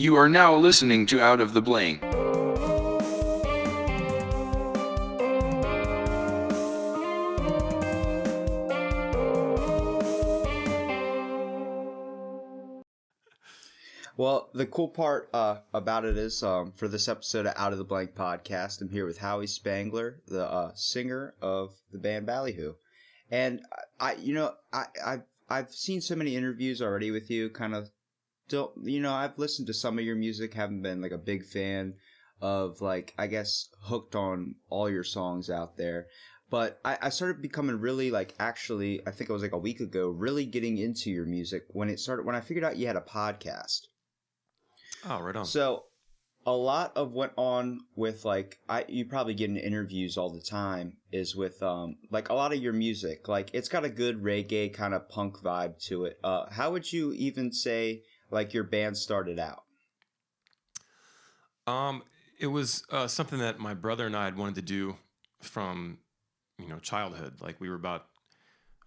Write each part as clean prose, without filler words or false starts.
You are now listening to Out of the Blank. Well, the cool part about it is for this episode of Out of the Blank podcast, I'm here with Howie Spangler, the singer of the band Ballyhoo. And I've seen so many interviews already with you. Kind of don't I've listened to some of your music, haven't been like a big fan of like I guess hooked on all your songs out there. But I started becoming really like actually I think it was like a week ago really getting into your music when I figured out you had a podcast. Oh, right on. So a lot of what on with like you probably get in interviews all the time is with like a lot of your music, like it's got a good reggae kind of punk vibe to it. How would you even say like your band started out? It was something that my brother and I had wanted to do from childhood. Like we were about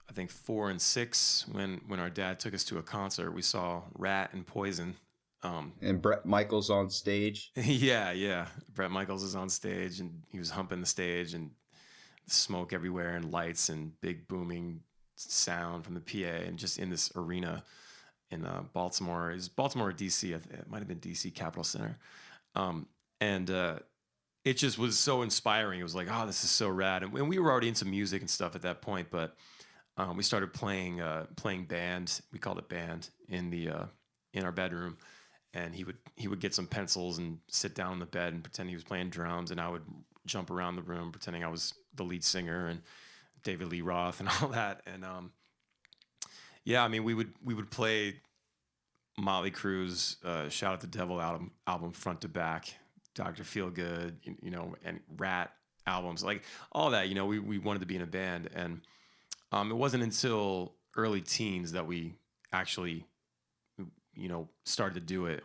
I think 4 and 6 when our dad took us to a concert. We saw Rat and Poison. And Bret Michaels on stage. Yeah. Bret Michaels is on stage and he was humping the stage and smoke everywhere and lights and big booming sound from the PA and just in this arena in Baltimore. It was Baltimore or DC. It might have been DC Capitol Center. And it just was so inspiring. It was like, oh, this is so rad. And we were already into music and stuff at that point, but we started playing band. We called it band in our bedroom. And he would get some pencils and sit down on the bed and pretend he was playing drums, and I would jump around the room pretending I was the lead singer and David Lee Roth and all that. And yeah, I mean we would play Motley Crue's "Shout at the Devil" album front to back, Dr. Feelgood, and Rat albums, like all that. We wanted to be in a band, and it wasn't until early teens that we actually started to do it.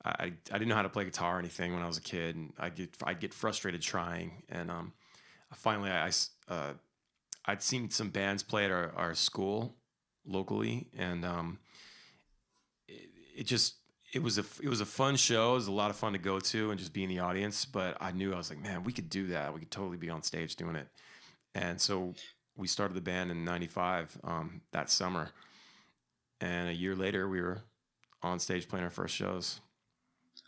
I didn't know how to play guitar or anything when I was a kid, and I'd get frustrated trying. And finally, I'd seen some bands play at our school locally, and it was a fun show. It was a lot of fun to go to and just be in the audience. But I was like, man, we could do that. We could totally be on stage doing it. And so we started the band in '95 that summer, and a year later we were on stage playing our first shows.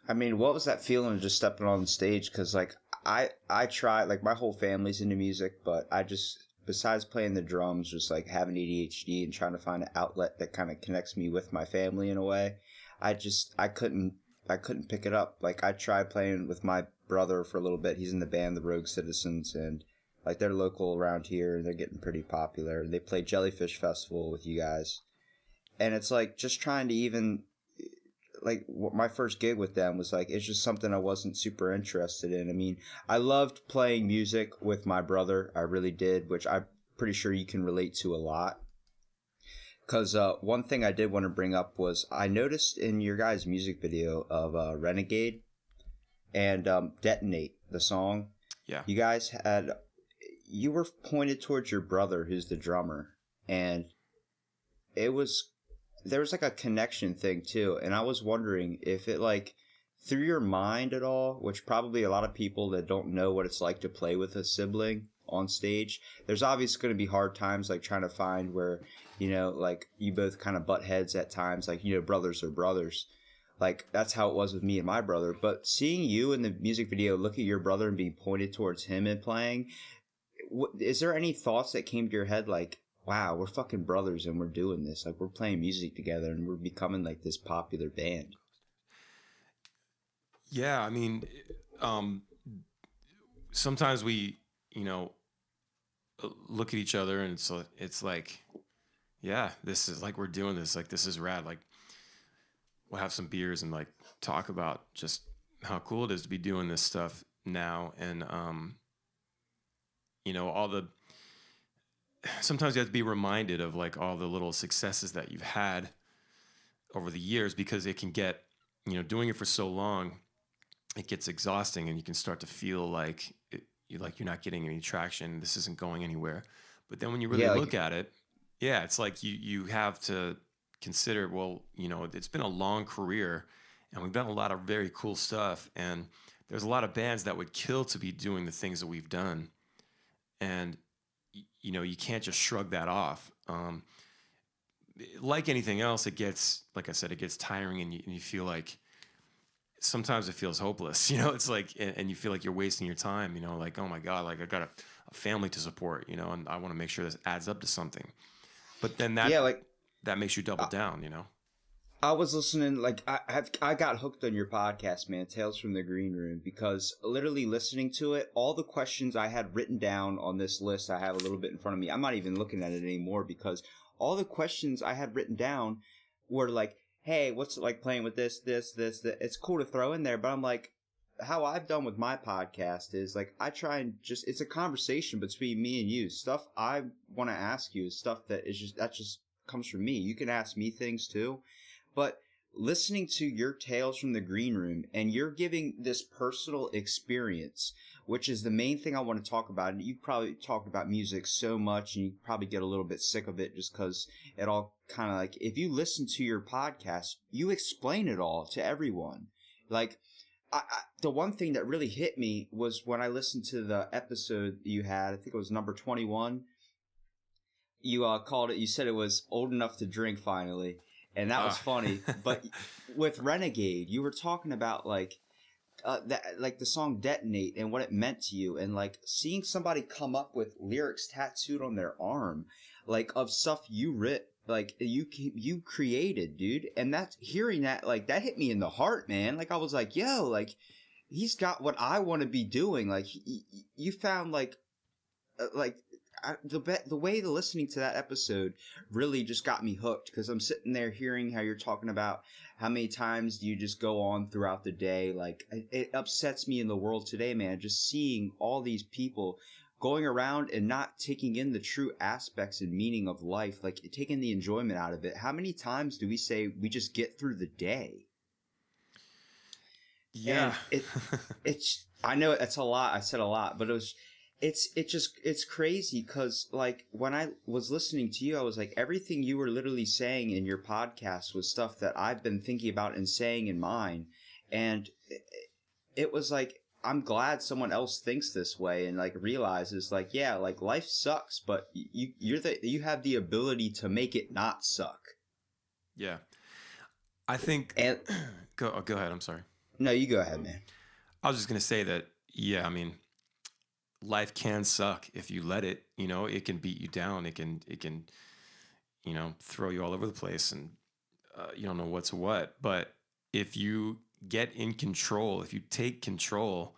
I mean, what was that feeling of just stepping on the stage? Because like I tried, like my whole family's into music, but I just, besides playing the drums, just like having ADHD and trying to find an outlet that kind of connects me with my family in a way, I couldn't pick it up. Like I tried playing with my brother for a little bit. He's in the band the Rogue Citizens, and like they're local around here and they're getting pretty popular. They played Jellyfish Festival with you guys, and it's like just trying to even like my first gig with them was like it's just something I wasn't super interested in. I mean, I loved playing music with my brother, I really did, which I'm pretty sure you can relate to a lot. Because one thing I did want to bring up was I noticed in your guys' music video of Renegade and Detonate, the song, Yeah. you were pointed towards your brother who's the drummer, and there was like a connection thing too, and I was wondering if it like through your mind at all, which probably a lot of people that don't know what it's like to play with a sibling on stage, there's obviously going to be hard times like trying to find where like you both kind of butt heads at times, like brothers are brothers. Like that's how it was with me and my brother. But seeing you in the music video look at your brother and being pointed towards him and playing, is there any thoughts that came to your head like, wow, we're fucking brothers and we're doing this. Like, we're playing music together and we're becoming like this popular band? Yeah, I mean, sometimes we, look at each other and it's like, yeah, this is like we're doing this. Like, this is rad. Like, we'll have some beers and like talk about just how cool it is to be doing this stuff now. And, sometimes you have to be reminded of like all the little successes that you've had over the years, because it can get, doing it for so long, it gets exhausting and you can start to feel like you're not getting any traction. This isn't going anywhere. But then when you really look at it, it's like you have to consider, well, it's been a long career and we've done a lot of very cool stuff. And there's a lot of bands that would kill to be doing the things that we've done, and you know, you can't just shrug that off. Like anything else, it gets, like I said, it gets tiring, and you feel like sometimes it feels hopeless. You know, it's like, and you feel like you're wasting your time. You know, like, oh my god, like I got a family to support. You know, and I want to make sure this adds up to something. But then Yeah, like that makes you double down. You know. I was listening, like I got hooked on your podcast, man, Tales from the Green Room, because literally listening to it, all the questions I had written down on this list, I have a little bit in front of me. I'm not even looking at it anymore because all the questions I had written down were like, hey, what's it like playing with this? It's cool to throw in there, but I'm like, how I've done with my podcast is like I try and just, it's a conversation between me and you. Stuff I want to ask you is stuff that just comes from me. You can ask me things too. But listening to your tales from the green room, and you're giving this personal experience, which is the main thing I want to talk about. And you probably talked about music so much, and you probably get a little bit sick of it just because it all kind of like, if you listen to your podcast, you explain it all to everyone. Like, the one thing that really hit me was when I listened to the episode you had, I think it was number 21. You called it, you said it was old enough to drink finally. And that was funny. But with Renegade, you were talking about like like the song Detonate and what it meant to you, and like seeing somebody come up with lyrics tattooed on their arm, like of stuff you writ, like you created, dude. And that's, hearing that, like that hit me in the heart, man. Like I was like, yo, like he's got what I want to be doing. Like you found like the way the listening to that episode really just got me hooked, because I'm sitting there hearing how you're talking about how many times do you just go on throughout the day. Like it upsets me in the world today, man, just seeing all these people going around and not taking in the true aspects and meaning of life, like taking the enjoyment out of it. How many times do we say we just get through the day? Yeah. And it's, I know it's a lot. I said a lot, but it's crazy, because like when I was listening to you, I was like, everything you were literally saying in your podcast was stuff that I've been thinking about and saying in mine. And it was like, I'm glad someone else thinks this way and like realizes like, yeah, like life sucks, but you have the ability to make it not suck. Yeah. I think, And go ahead. I'm sorry. no, you go ahead, man. I was just going to say that, yeah, I mean, life can suck if you let it. You know, it can beat you down. It can you know, throw you all over the place, and you don't know what's what. But if you get in control, if you take control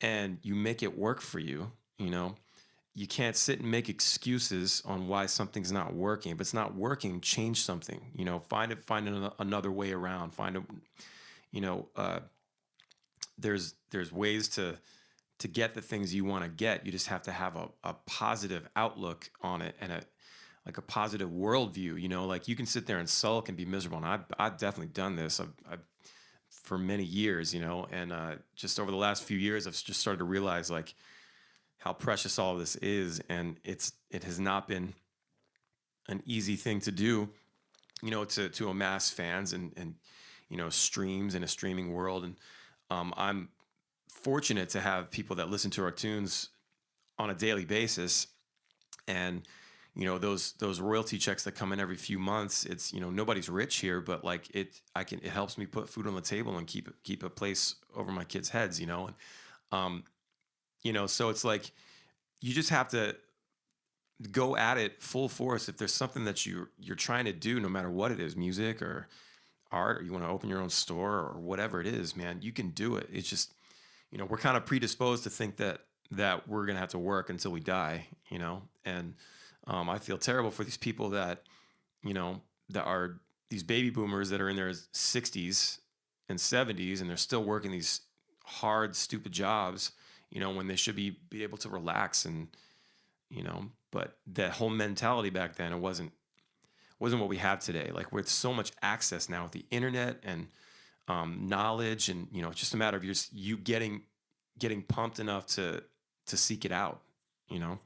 and you make it work for you, you know, you can't sit and make excuses on why something's not working. If it's not working, change something. You know, find another way around. You know, there's ways to get the things you want to get. You just have to have a positive outlook on it, and a positive worldview. You know, like you can sit there and sulk and be miserable. And I've definitely done this. I've for many years, you know, and just over the last few years, I've just started to realize like how precious all of this is, and it has not been an easy thing to do, you know, to amass fans and you know, streams in a streaming world. And I'm fortunate to have people that listen to our tunes on a daily basis, and you know, those royalty checks that come in every few months, it's, you know, nobody's rich here, but like it helps me put food on the table and keep a place over my kids' heads, you know. And you know, so it's like you just have to go at it full force. If there's something that you're trying to do, no matter what it is, music or art, or you want to open your own store or whatever it is, man, you can do it. It's just, you know, we're kind of predisposed to think that we're going to have to work until we die, you know. And I feel terrible for these people that, you know, that are these baby boomers that are in their 60s and 70s, and they're still working these hard, stupid jobs, you know, when they should be able to relax. And, you know, but that whole mentality back then, it wasn't what we have today. Like, with so much access now with the internet and knowledge, and, you know, it's just a matter of you getting pumped enough to seek it out, you know?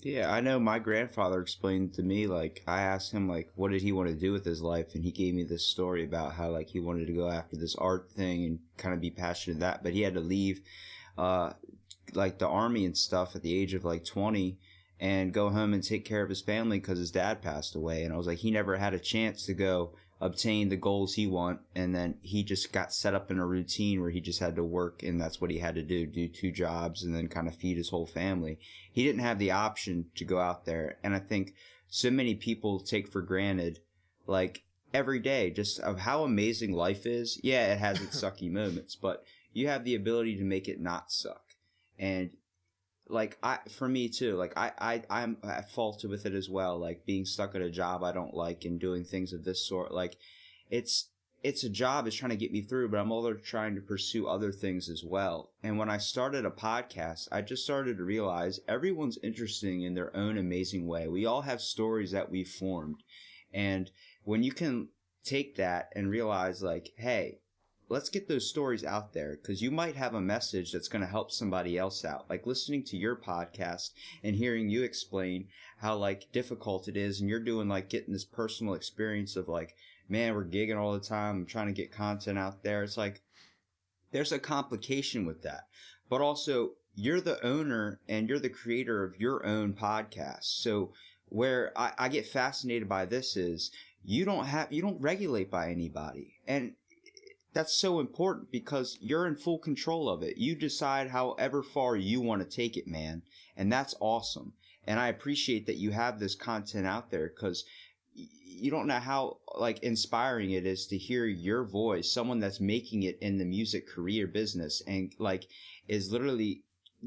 Yeah, I know my grandfather explained to me, like, I asked him, like, what did he want to do with his life? And he gave me this story about how, like, he wanted to go after this art thing and kind of be passionate in that, but he had to leave, uh, like, the army and stuff at the age of, like, 20 and go home and take care of his family because his dad passed away. And I was like, he never had a chance to go obtain the goals he want, and then he just got set up in a routine where he just had to work, and that's what he had to do two jobs and then kind of feed his whole family. He didn't have the option to go out there. And I think so many people take for granted, like, every day, just of how amazing life is. Yeah, it has its sucky moments, but you have the ability to make it not suck. And like, for me too, like, I'm at fault with it as well, like being stuck at a job I don't like and doing things of this sort. Like, it's it's a job, it's trying to get me through, but I'm also trying to pursue other things as well. And when I started a podcast, I just started to realize everyone's interesting in their own amazing way. We all have stories that we formed. And when you can take that and realize, like, hey, let's get those stories out there, because you might have a message that's going to help somebody else out. Like listening to your podcast and hearing you explain how, like, difficult it is, and you're doing, like, getting this personal experience of, like, man, we're gigging all the time, I'm trying to get content out there. It's like there's a complication with that, but also you're the owner and you're the creator of your own podcast. So where I get fascinated by this is you don't regulate by anybody, and that's so important because you're in full control of it. You decide however far you want to take it, man. And that's awesome. And I appreciate that you have this content out there, because you don't know how, like, inspiring it is to hear your voice, someone that's making it in the music career business and, like, is literally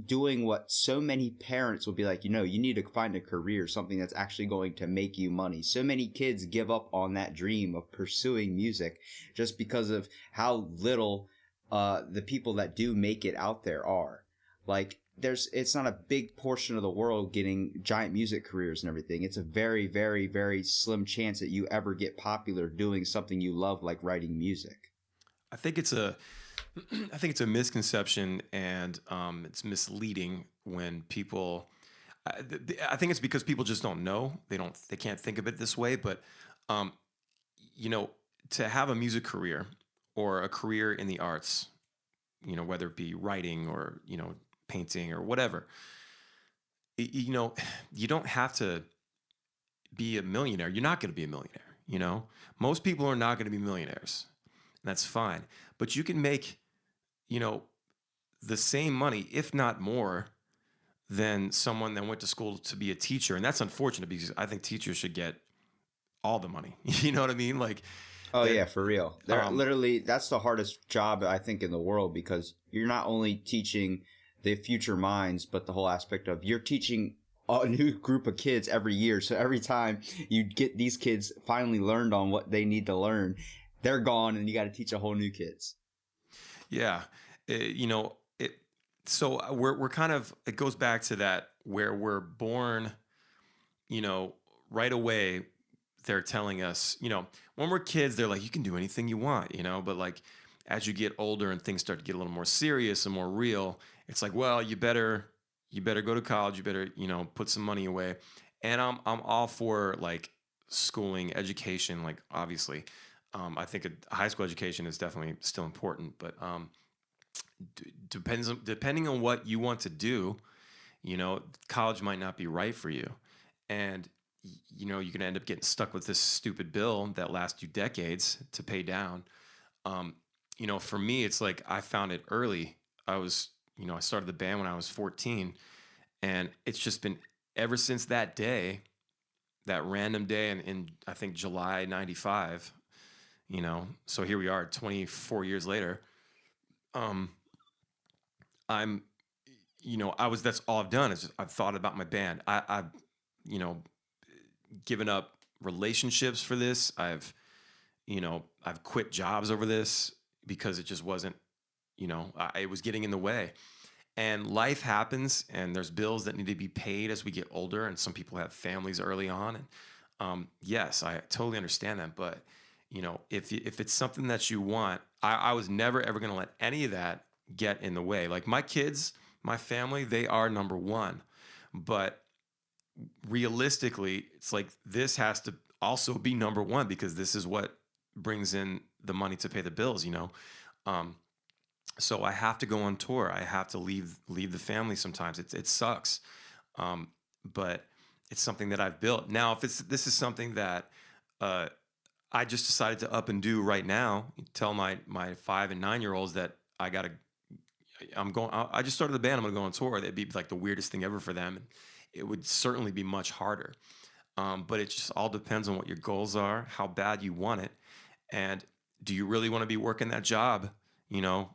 doing what so many parents will be like, you need to find a career, something that's actually going to make you money. So many kids give up on that dream of pursuing music just because of how little the people that do make it out there are. Like, it's not a big portion of the world getting giant music careers and everything. It's a very, very, very slim chance that you ever get popular doing something you love, like writing music. I think it's a I think it's a misconception, and it's misleading when people. I think it's because people just don't know. They can't think of it this way. But um, to have a music career or a career in the arts, whether it be writing or painting or whatever, you don't have to be a millionaire. You're not going to be a millionaire. Most people are not going to be millionaires. And that's fine. But you can make, the same money, if not more, than someone that went to school to be a teacher. And that's unfortunate because I think teachers should get all the money. You know what I mean? Like, oh yeah, for real. They're literally, that's the hardest job I think in the world, because you're not only teaching the future minds, but the whole aspect of you're teaching a new group of kids every year. So every time you get these kids finally learned on what they need to learn, they're gone, and you got to teach a whole new kids. Yeah. So we're kind of, it goes back to that where we're born, right away. They're telling us, when we're kids, they're like, you can do anything you want, but like, as you get older and things start to get a little more serious and more real, it's like, well, you better go to college. You better, put some money away. And I'm all for, like, schooling, education, like, obviously. I think a high school education is definitely still important, but depending on what you want to do, college might not be right for you, and you're gonna end up getting stuck with this stupid bill that lasts you decades to pay down. For me, it's like I found it early. I started the band when I was 14, and it's just been ever since that day, that random day in I think July '95. So here we are 24 years later. I'm, that's all I've done is I've thought about my band. I've, given up relationships for this. I've quit jobs over this because it just wasn't, it was getting in the way. And life happens, and there's bills that need to be paid as we get older, and some people have families early on. And yes, I totally understand that, but if it's something that you want, I was never ever going to let any of that get in the way. Like, my kids, my family, they are number one. But realistically, it's like this has to also be number one because this is what brings in the money to pay the bills, you know. Um, so I have to go on tour. I have to leave the family sometimes. It sucks, um, but it's something that I've built. Now, if this is something that uh, I just decided to up and do right now, tell my 5 and 9 year olds that I just started the band. I'm gonna go on tour. That'd be like the weirdest thing ever for them. And it would certainly be much harder. But it just all depends on what your goals are, how bad you want it, and do you really want to be working that job? You know,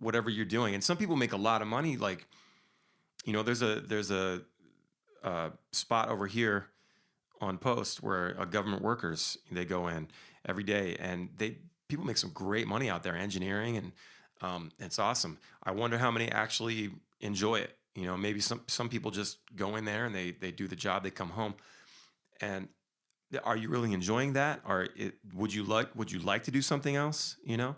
whatever you're doing. And some people make a lot of money. Like, you know, there's a spot over here on Post where government workers, they go in every day, and people make some great money out there, engineering, and it's awesome. I wonder how many actually enjoy it. You know, maybe some people just go in there and they do the job, they come home, and are you really enjoying that? Or would you like to do something else? You know,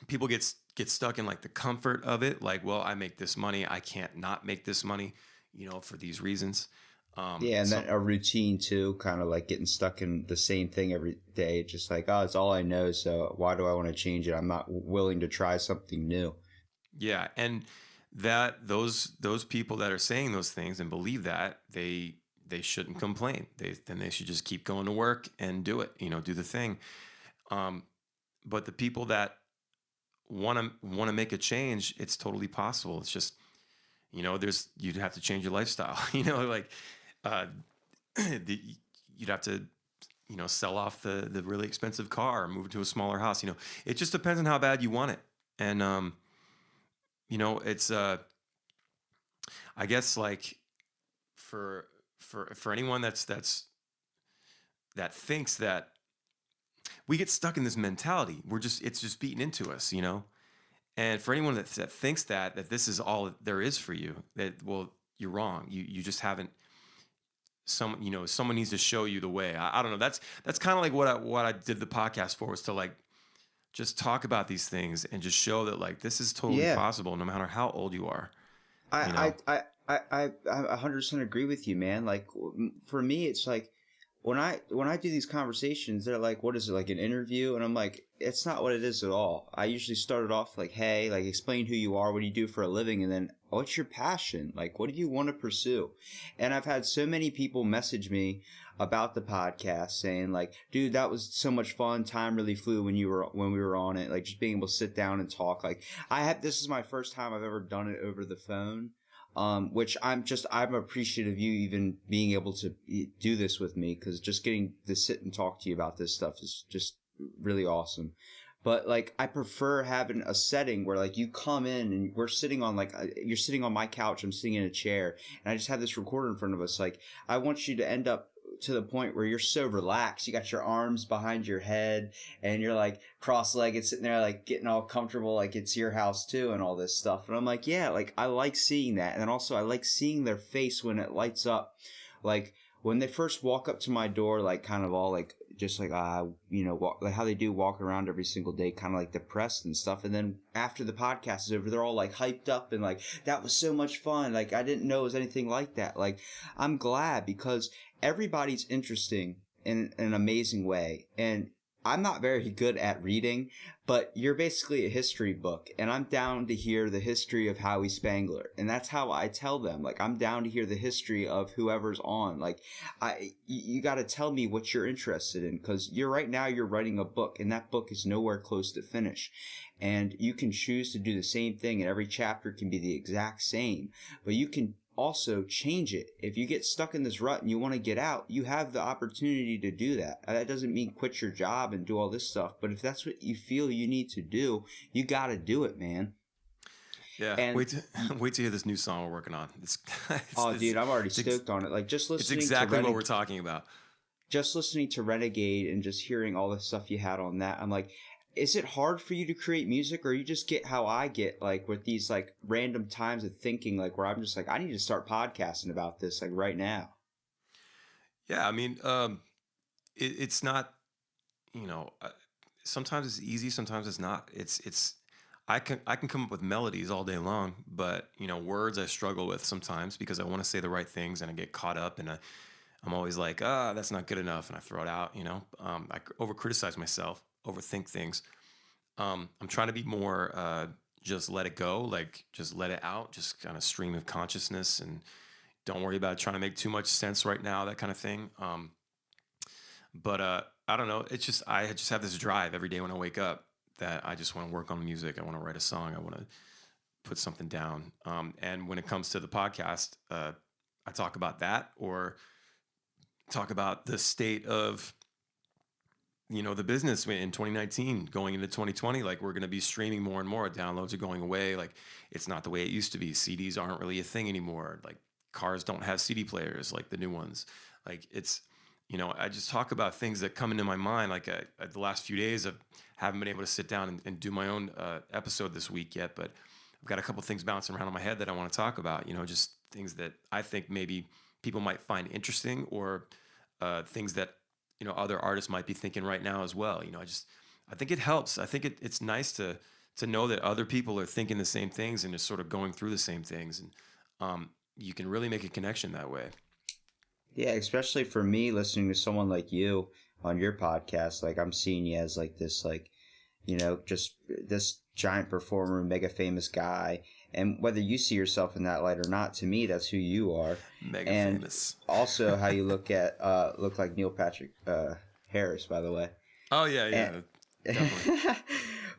people get stuck in like the comfort of it. Like, well, I make this money, I can't not make this money, you know, for these reasons. Yeah, and then a routine too, kind of like getting stuck in the same thing every day. Just like, oh, it's all I know, so why do I want to change it? I'm not willing to try something new. Yeah, and that those people that are saying those things and believe that they shouldn't complain. They should just keep going to work and do it. You know, do the thing. But the people that want to make a change, it's totally possible. It's just, you know, you'd have to change your lifestyle. You know, like you'd have to, you know, sell off the really expensive car or move to a smaller house. You know, it just depends on how bad you want it. And you know, it's I guess like for anyone that thinks that we get stuck in this mentality, it's just beaten into us, you know. And for anyone that thinks that this is all there is for you, that, well, you're wrong. You just haven't. Someone needs to show you the way. I don't know. That's kind of like what I did the podcast for, was to like just talk about these things and just show that like this is totally possible, no matter how old you are. I 100% agree with you, man. Like, for me, it's like when I do these conversations, they're like, what is it, like an interview? And I'm like, it's not what it is at all. I usually start it off like, hey, like, explain who you are, what do you do for a living, and then what's your passion? Like, what do you want to pursue? And I've had so many people message me about the podcast saying like, dude, that was so much fun. Time really flew when we were on it. Like, just being able to sit down and talk. Like, this is my first time I've ever done it over the phone. Which I'm appreciative of you even being able to do this with me, because just getting to sit and talk to you about this stuff is just really awesome. But like, I prefer having a setting where like you come in and we're sitting on you're sitting on my couch, I'm sitting in a chair, and I just have this recorder in front of us. Like, I want you to end up to the point where you're so relaxed, you got your arms behind your head and you're like cross-legged sitting there like getting all comfortable, like it's your house too and all this stuff. And I'm like, yeah, like I like seeing that. And then also I like seeing their face when it lights up, like when they first walk up to my door, like kind of all like just like like how they do walk around every single day, kind of like depressed and stuff. And then after the podcast is over, they're all like hyped up and like, that was so much fun, like I didn't know it was anything like that. Like, I'm glad, because everybody's interesting in an amazing way. And I'm not very good at reading, but you're basically a history book, and I'm down to hear the history of Howie Spangler. And that's how I tell them, like, I'm down to hear the history of whoever's on. Like, you got to tell me what you're interested in, because you're writing a book, and that book is nowhere close to finish. And you can choose to do the same thing, and every chapter can be the exact same, but you can also change it. If you get stuck in this rut and you want to get out, you have the opportunity to do that. That doesn't mean quit your job and do all this stuff, but if that's what you feel you need to do, you got to do it, man. Yeah, and wait to hear this new song we're working on. Dude, I'm already stoked on it. Like, just listening. It's exactly what we're talking about. Just listening to Renegade and just hearing all the stuff you had on that, I'm like, is it hard for you to create music, or you just get how I get, like with these like random times of thinking, like where I'm just like, I need to start podcasting about this like right now? Yeah, I mean, it's not, sometimes it's easy, sometimes it's not. I can come up with melodies all day long, but words I struggle with sometimes because I want to say the right things and I get caught up and I'm always like, that's not good enough, and I throw it out. I over criticize myself, overthink things. I'm trying to be more just let it go, like just let it out, just kind of stream of consciousness, and don't worry about trying to make too much sense right now, that kind of thing. But I don't know. It's just I just have this drive every day when I wake up that I just want to work on music. I want to write a song. I want to put something down. And when it comes to the podcast, I talk about that or talk about the state of the business in 2019 going into 2020. Like, we're going to be streaming more and more. Downloads are going away. Like, it's not the way it used to be. CDs aren't really a thing anymore. Like, cars don't have CD players like the new ones. Like, it's I just talk about things that come into my mind. Like, the last few days I haven't been able to sit down and do my own episode this week yet, but I've got a couple things bouncing around in my head that I want to talk about. Just things that I think maybe people might find interesting, or things that other artists might be thinking right now as well. I think it helps. I think it's nice to know that other people are thinking the same things and just sort of going through the same things, and you can really make a connection that way. Yeah, especially for me, listening to someone like you on your podcast. Like, I'm seeing you as like this, like, just this giant performer, mega famous guy. And whether you see yourself in that light or not, to me, that's who you are. Mega and famous. Also, how you look like Neil Patrick Harris, by the way. Oh yeah, definitely.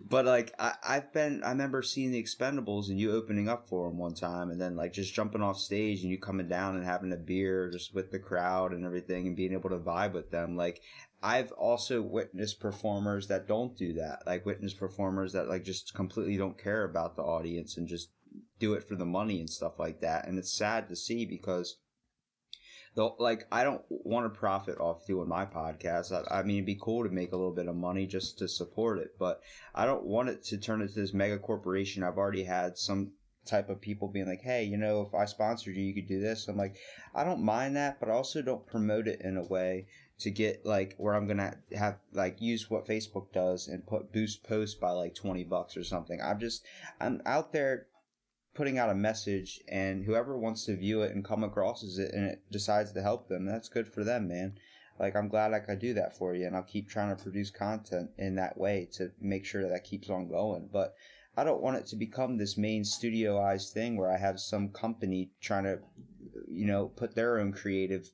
But like I remember seeing the Expendables and you opening up for them one time, and then like just jumping off stage and you coming down and having a beer just with the crowd and everything and being able to vibe with them. Like, I've also witnessed performers that don't do that. Like, witness performers that like just completely don't care about the audience and just do it for the money and stuff like that. And it's sad to see because like, I don't want to profit off doing my podcast. I mean, it'd be cool to make a little bit of money just to support it, but I don't want it to turn into this mega corporation. I've already had some type of people being like, hey, if I sponsored you, you could do this. I'm like, I don't mind that, but I also don't promote it in a way to get like where I'm gonna have like use what Facebook does and boost posts by like $20 or something. I'm out there putting out a message, and whoever wants to view it and come across it and it decides to help them, that's good for them, man. Like, I'm glad I could do that for you, and I'll keep trying to produce content in that way to make sure that keeps on going. But I don't want it to become this main studioized thing where I have some company trying to put their own creative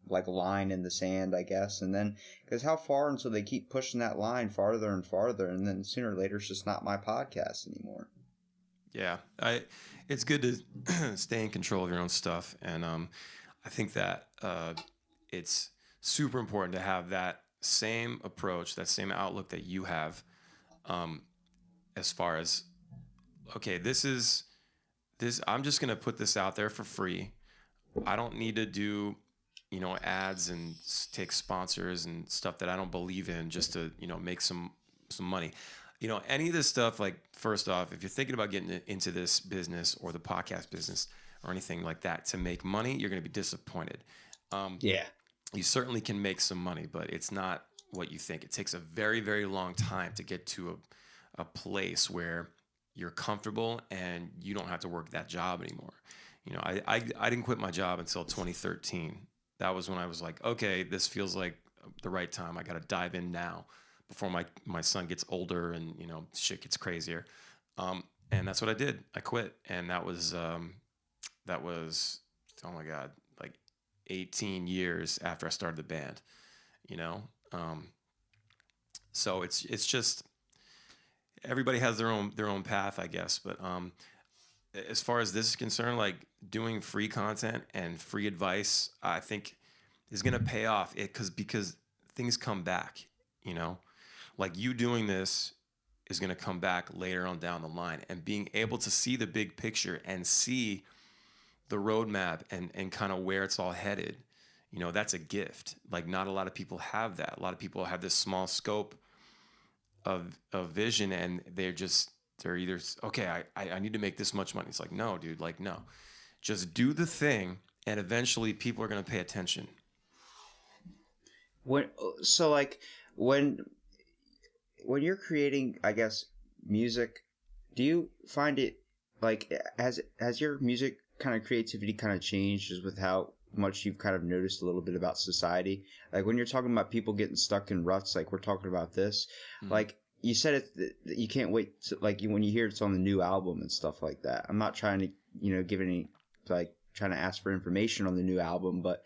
like line in the sand, I guess. And then, because how far until they keep pushing that line farther and farther, and then sooner or later it's just not my podcast anymore. Yeah, it's good to stay in control of your own stuff, and I think that it's super important to have that same approach, that same outlook that you have, as far as, okay, this. I'm just gonna put this out there for free. I don't need to do, ads and take sponsors and stuff that I don't believe in just to, make some money. Any of this stuff, like, first off, if you're thinking about getting into this business or the podcast business or anything like that to make money, you're going to be disappointed. Yeah. You certainly can make some money, but it's not what you think. It takes a very, very long time to get to a place where you're comfortable and you don't have to work that job anymore. I didn't quit my job until 2013. That was when I was like, okay, this feels like the right time. I got to dive in now before my son gets older and shit gets crazier, and that's what I did. I quit, and that was oh my god, like 18 years after I started the band. So it's just everybody has their own path, I guess. But as far as this is concerned, like, doing free content and free advice, I think is gonna pay off. Because things come back. Like, you doing this is going to come back later on down the line, and being able to see the big picture and see the roadmap and kind of where it's all headed, that's a gift. Like, not a lot of people have that. A lot of people have this small scope of vision, and they're either, okay, I need to make this much money. It's like, no, dude, like, no, just do the thing, and eventually people are going to pay attention. When you're creating, I guess, music, Do you find it like has your music kind of creativity kind of changed just with how much you've kind of noticed a little bit about society? Like when you're talking about people getting stuck in ruts, like we're talking about this, Mhm. like you said that you can't wait to, like when you hear it's on the new album and stuff like that. I'm not trying to, give any, like trying to ask for information on the new album, but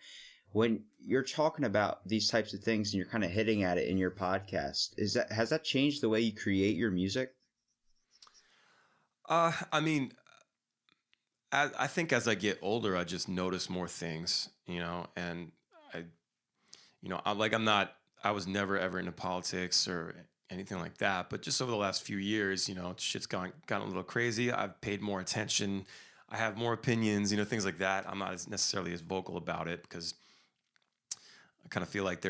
when you're talking about these types of things and you're kind of hitting at it in your podcast, has that changed the way you create your music? I mean, I think as I get older, I just notice more things, and I, I'm not, I was never ever into politics or anything like that, but just over the last few years, shit's gotten a little crazy. I've paid more attention. I have more opinions, things like that. I'm not necessarily as vocal about it because I kind of feel like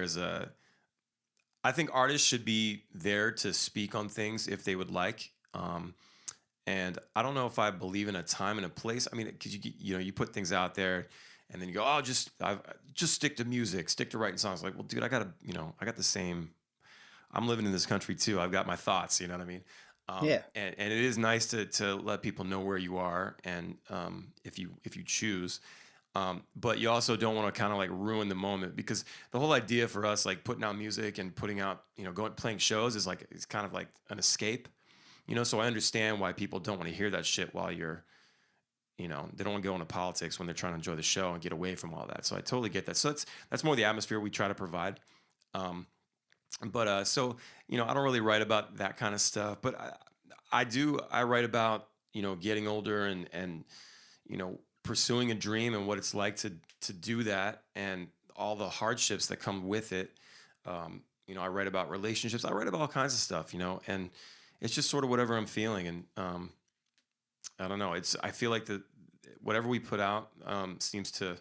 I think artists should be there to speak on things if they would like. And I don't know if I believe in a time and a place. I mean, because you put things out there, and then you go, oh, just stick to music, stick to writing songs. Like, well, dude, I got the same. I'm living in this country too. I've got my thoughts. You know what I mean? Yeah. And it is nice to let people know where you are, and if you choose. But you also don't want to kind of like ruin the moment, because the whole idea for us, like putting out music and putting out, going playing shows, is like it's kind of like an escape. So I understand why people don't want to hear that shit while you're, they don't want to go into politics when they're trying to enjoy the show and get away from all that. So I totally get that. So that's more the atmosphere we try to provide. Um, so, I don't really write about that kind of stuff, but I write about, getting older and, pursuing a dream and what it's like to do that and all the hardships that come with it. I write about relationships. I write about all kinds of stuff, and it's just sort of whatever I'm feeling. And I don't know. I feel like whatever we put out seems to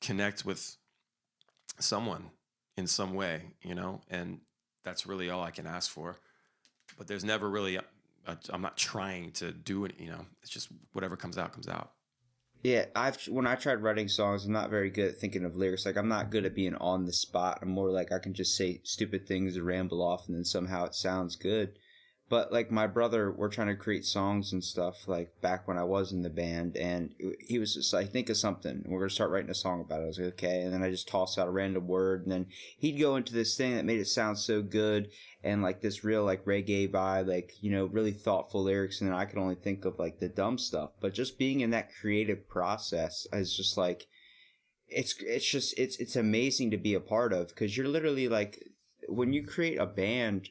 connect with someone in some way, and that's really all I can ask for. But there's never really, I'm not trying to do it, it's just whatever comes out, comes out. Yeah, when I tried writing songs, I'm not very good at thinking of lyrics. Like I'm not good at being on the spot. I'm more like I can just say stupid things and ramble off, and then somehow it sounds good. But like my brother, we're trying to create songs and stuff like back when I was in the band, and he was just like, think of something, and we're gonna start writing a song about it. I was like, okay, and then I just toss out a random word, and then he'd go into this thing that made it sound so good, and like this real like reggae vibe, like really thoughtful lyrics, and then I could only think of like the dumb stuff. But just being in that creative process is just like it's amazing to be a part of, because you're literally like when you create a band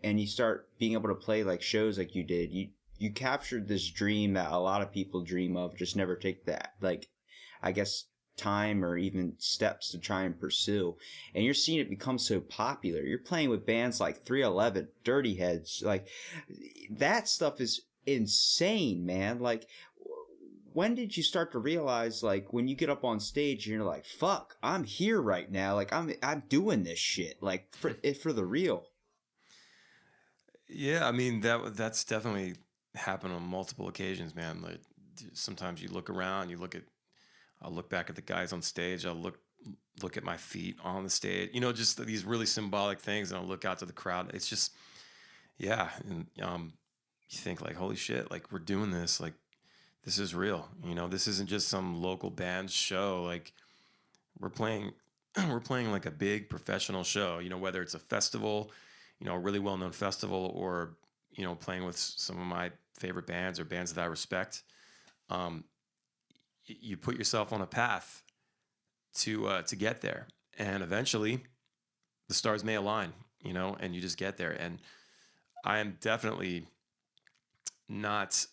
and you start being able to play like shows like you did, you captured this dream that a lot of people dream of, just never take that, like, I guess, time or even steps to try and pursue. And you're seeing it become so popular. You're playing with bands like 311, Dirty Heads. Like, that stuff is insane, man. Like, when did you start to realize, like, when you get up on stage and you're like, fuck, I'm here right now. Like, I'm doing this shit. Like, for the real. Yeah, I mean that's definitely happened on multiple occasions, man. Like sometimes you look around, I'll look back at the guys on stage, I'll look at my feet on the stage, just these really symbolic things, and I'll look out to the crowd. It's just, yeah, and you think like, holy shit, like we're doing this, like this is real, this isn't just some local band show, like we're playing we're playing like a big professional show, whether it's a festival, a really well-known festival, or playing with some of my favorite bands or bands that I respect. You put yourself on a path to get there, and eventually the stars may align, and you just get there. And I am definitely not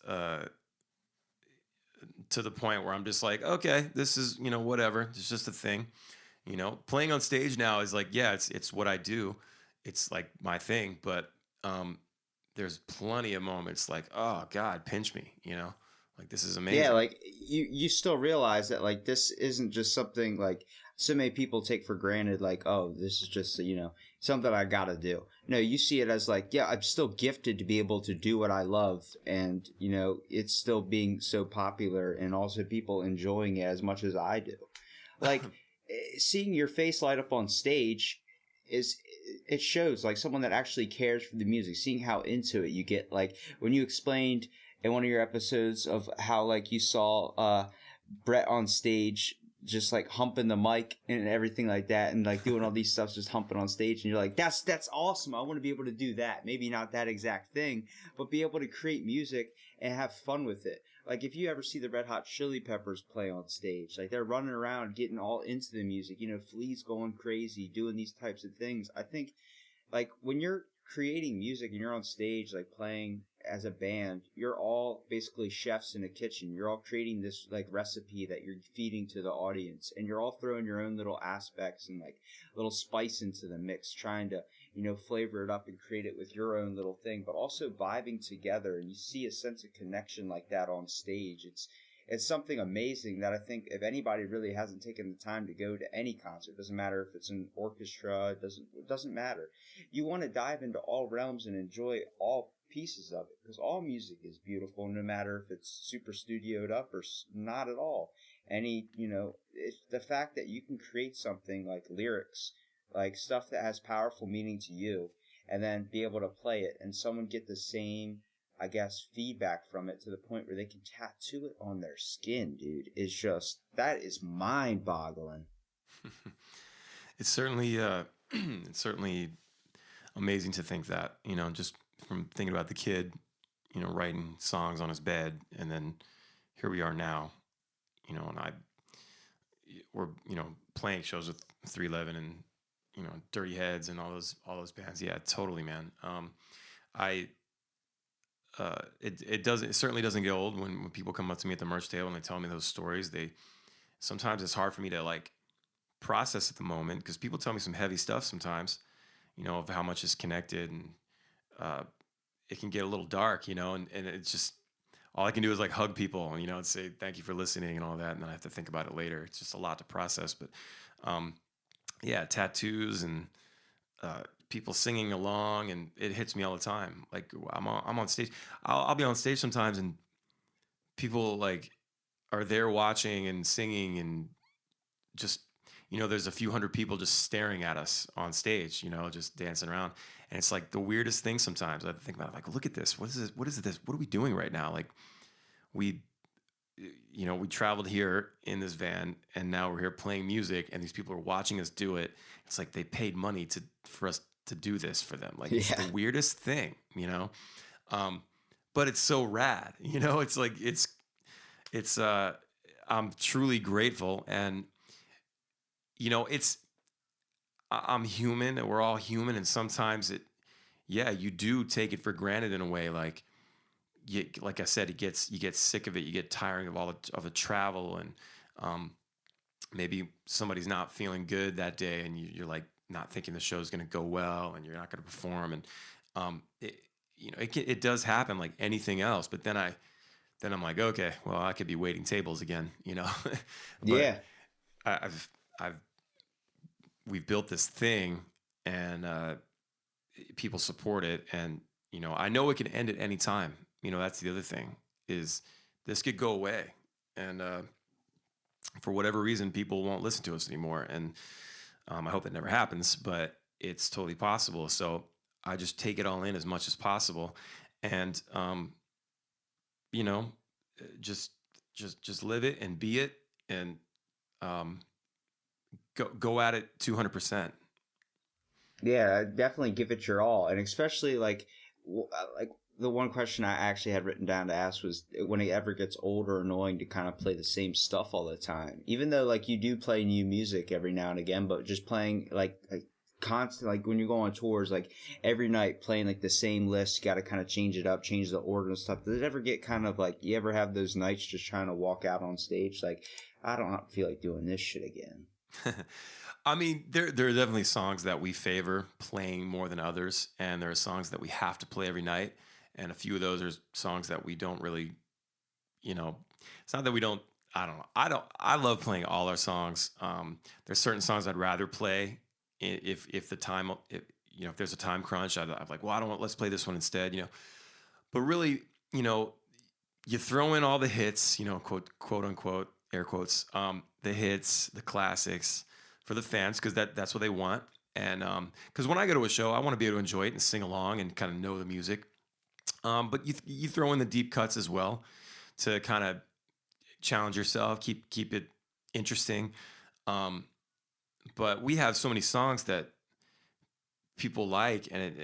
to the point where I'm just like, okay, this is whatever, it's just a thing. Playing on stage now is like, yeah, it's what I do. It's like my thing, but there's plenty of moments like, oh God, pinch me, like this is amazing. Yeah, like you still realize that like this isn't just something like so many people take for granted, like, oh, this is just something I gotta do. No, you see it as like, yeah, I'm still gifted to be able to do what I love, and it's still being so popular, and also people enjoying it as much as I do. Like seeing your face light up on stage, is it shows like someone that actually cares for the music, seeing how into it you get. Like when you explained in one of your episodes of how like you saw Brett on stage just like humping the mic and everything like that, and like doing all these stuff, just humping on stage, and you're like, that's awesome. I want to be able to do that. Maybe not that exact thing, but be able to create music and have fun with it. Like if you ever see the Red Hot Chili Peppers play on stage, like they're running around getting all into the music, Flea's going crazy doing these types of things. I think like when you're creating music and you're on stage like playing as a band, you're all basically chefs in a kitchen. You're all creating this like recipe that you're feeding to the audience, and you're all throwing your own little aspects and like little spice into the mix, trying to flavor it up and create it with your own little thing, but also vibing together. And you see a sense of connection like that on stage. It's something amazing that I think if anybody really hasn't taken the time to go to any concert, doesn't matter if it's an orchestra, it doesn't matter. You want to dive into all realms and enjoy all pieces of it, because all music is beautiful, no matter if it's super studioed up or not at all. It's the fact that you can create something like lyrics, like stuff that has powerful meaning to you, and then be able to play it and someone get the same, I guess, feedback from it to the point where they can tattoo it on their skin, dude. That is mind boggling. It's certainly, it's certainly amazing to think that, just from thinking about the kid, writing songs on his bed, and then here we are now, and we're, playing shows with 311 and, Dirty Heads and all those bands. Yeah, totally, man. It certainly doesn't get old when people come up to me at the merch table and they tell me those stories. Sometimes it's hard for me to like process at the moment, because people tell me some heavy stuff sometimes, of how much is connected, and it can get a little dark, and it's just, all I can do is like hug people, and say thank you for listening and all that, and then I have to think about it later. It's just a lot to process. But yeah, tattoos and people singing along, and it hits me all the time. Like I'm on stage. I'll be on stage sometimes, and people like are there watching and singing, and just there's a few hundred people just staring at us on stage, just dancing around, and it's like the weirdest thing. Sometimes I think about it, like, look at this. What is this? What is this? What are we doing right now? Like we traveled here in this van, and now we're here playing music, and these people are watching us do it. It's like they paid money for us to do this for them. Like, it's the weirdest thing, but it's so rad, it's like, I'm truly grateful. And, I'm human, and we're all human. And sometimes you do take it for granted in a way. Like, like I said, you get sick of it. You get tiring of all of the travel, and maybe somebody's not feeling good that day, and you're like not thinking the show's going to go well, and you're not going to perform. And it does happen like anything else. But then I'm like, okay, well, I could be waiting tables again, But yeah, we've built this thing, and people support it, and I know it can end at any time. That's the other thing, is this could go away, and for whatever reason, people won't listen to us anymore. And I hope that never happens, but it's totally possible. So I just take it all in as much as possible, and just live it and be it, and go at it 200%. Yeah, definitely give it your all, and especially like the one question I actually had written down to ask was, when it ever gets old or annoying to kind of play the same stuff all the time, even though like you do play new music every now and again, but just playing like constant, like when you go on tours, like every night playing like the same list, you got to kind of change it up, change the order and stuff. Does it ever get kind of like, you ever have those nights just trying to walk out on stage like, I don't feel like doing this shit again? I mean, there are definitely songs that we favor playing more than others, and there are songs that we have to play every night, and a few of those are songs that we don't really, it's not that we don't. I don't know. I love playing all our songs. There's certain songs I'd rather play if there's a time crunch. I'm like, well, I don't want. Let's play this one instead. But really, you throw in all the hits. Quote unquote, air quotes. The hits, the classics, for the fans, because that's what they want. And because when I go to a show, I want to be able to enjoy it and sing along and kind of know the music. But you throw in the deep cuts as well to kind of challenge yourself, keep it interesting. Um, but we have so many songs that people like, and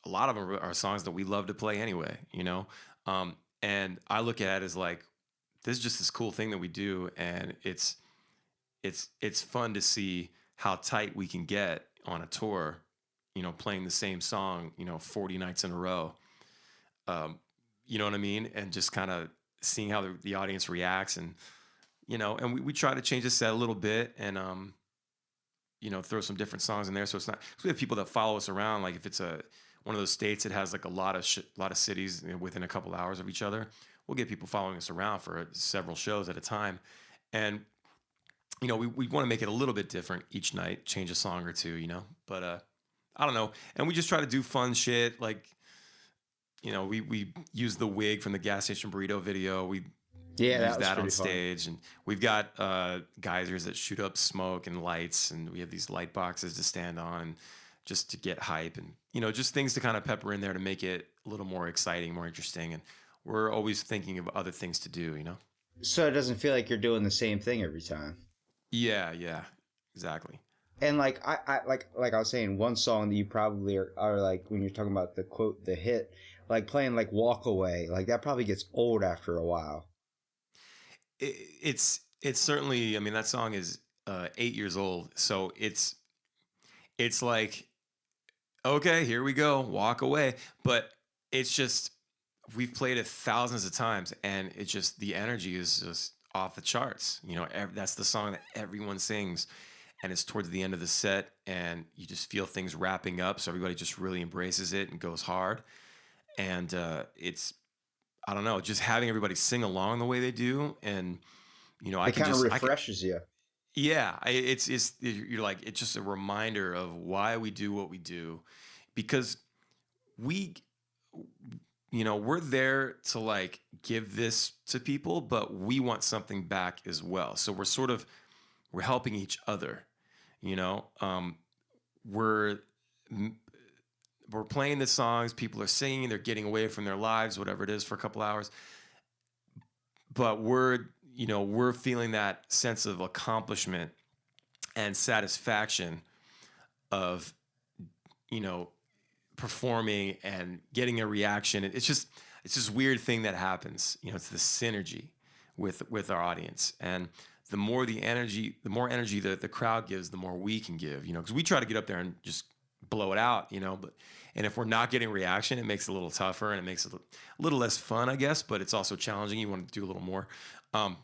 a lot of them are songs that we love to play anyway, you know. And I look at it as like this is just this cool thing that we do, and it's fun to see how tight we can get on a tour, you know, playing the same song, you know, 40 nights in a row. Um, you know what I mean? And just kind of seeing how the audience reacts, and you know, and we try to change the set a little bit, and you know, throw some different songs in there. So it's not. So we have people that follow us around. Like if it's one of those states that has like a lot of cities, you know, within a couple hours of each other, we'll get people following us around for several shows at a time, and you know, we want to make it a little bit different each night, change a song or two, you know. But I don't know, and we just try to do fun shit. Like, you know, we use the wig from the gas station burrito video. We Yeah, use that was that on pretty fun. stage, and we've got geysers that shoot up smoke and lights, and we have these light boxes to stand on, and just to get hype, and you know, just things to kind of pepper in there to make it a little more exciting, more interesting. And we're always thinking of other things to do, you know. So it doesn't feel like you're doing the same thing every time. Yeah, exactly. And like like I was saying, one song that you probably are like when you're talking about the quote the hit, like playing like Walk Away, like that probably gets old after a while. It's certainly. I mean, that song is 8 years old, so it's like, okay, here we go, walk away. But it's just we've played it thousands of times, and it's just the energy is just off the charts. You know, that's the song that everyone sings, and it's towards the end of the set, and you just feel things wrapping up. So everybody just really embraces it and goes hard, and it's I don't know, just having everybody sing along the way they do, and you know, It kind of I can refreshes you. yeah, it's you're like it's just a reminder of why we do what we do, because we you know, we're there to like give this to people, but we want something back as well. So we're helping each other, you know. We're we're playing the songs, people are singing, they're getting away from their lives, whatever it is, for a couple hours, but we're feeling that sense of accomplishment and satisfaction of, you know, performing and getting a reaction. It's this weird thing that happens. You know, it's the synergy with our audience, and the more energy the crowd gives, the more we can give. You know, because we try to get up there and just blow it out. You know, and if we're not getting reaction, it makes it a little tougher, and it makes it a little less fun, I guess. But it's also challenging. You want to do a little more. Um,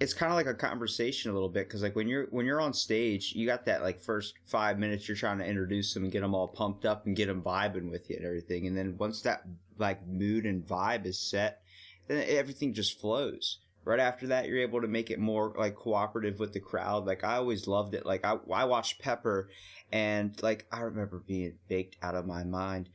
It's kind of like a conversation a little bit because like when you're on stage, you got that like first 5 minutes you're trying to introduce them and get them all pumped up and get them vibing with you and everything, and then once that like mood and vibe is set, then everything just flows. Right after that, you're able to make it more like cooperative with the crowd. Like I always loved it. Like I watched Pepper, and like I remember being baked out of my mind,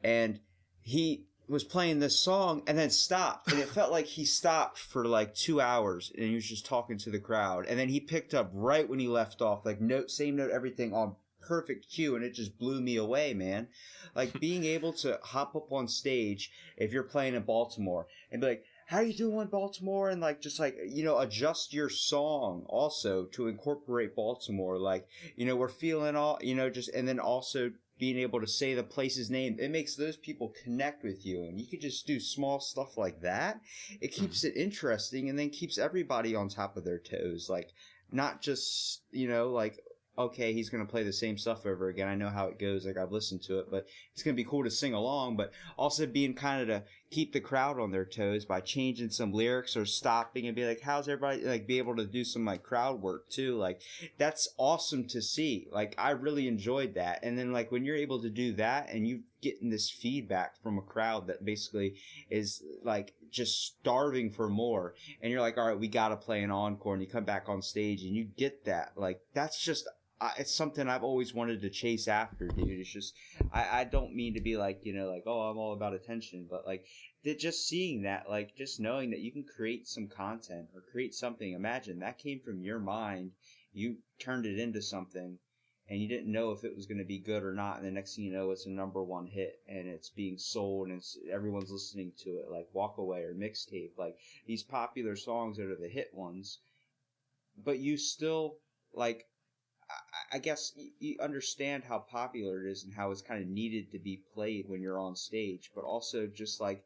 and he was playing this song and then stopped, and it felt like he stopped for like 2 hours and he was just talking to the crowd, and then he picked up right when he left off, like note, same note, everything on perfect cue, and it just blew me away, man. Like being able to hop up on stage if you're playing in Baltimore and be like, how you doing, Baltimore? And like just like, you know, adjust your song also to incorporate Baltimore. Like, you know, we're feeling all, you know, just, and then also being able to say the place's name, it makes those people connect with you. And you could just do small stuff like that. It keeps it interesting, and then keeps everybody on top of their toes. Like, not just, you know, like, okay, he's going to play the same stuff over again. I know how it goes. Like, I've listened to it, but it's going to be cool to sing along, but also being kind of to keep the crowd on their toes by changing some lyrics or stopping and be like, how's everybody, like, be able to do some like crowd work too. Like, that's awesome to see. Like, I really enjoyed that. And then like when you're able to do that and you getting this feedback from a crowd that basically is like just starving for more, and you're like, all right, we got to play an encore, and you come back on stage and you get that, like, that's just, it's something I've always wanted to chase after, dude. It's just, I don't mean to be like, you know, like, oh, I'm all about attention, but like, just seeing that, like, just knowing that you can create some content or create something. Imagine that came from your mind, you turned it into something, and you didn't know if it was going to be good or not, and the next thing you know, it's a number one hit, and it's being sold, and everyone's listening to it, like Walk Away or Mixtape, like these popular songs that are the hit ones. But you still, like, I guess you understand how popular it is and how it's kind of needed to be played when you're on stage, but also just like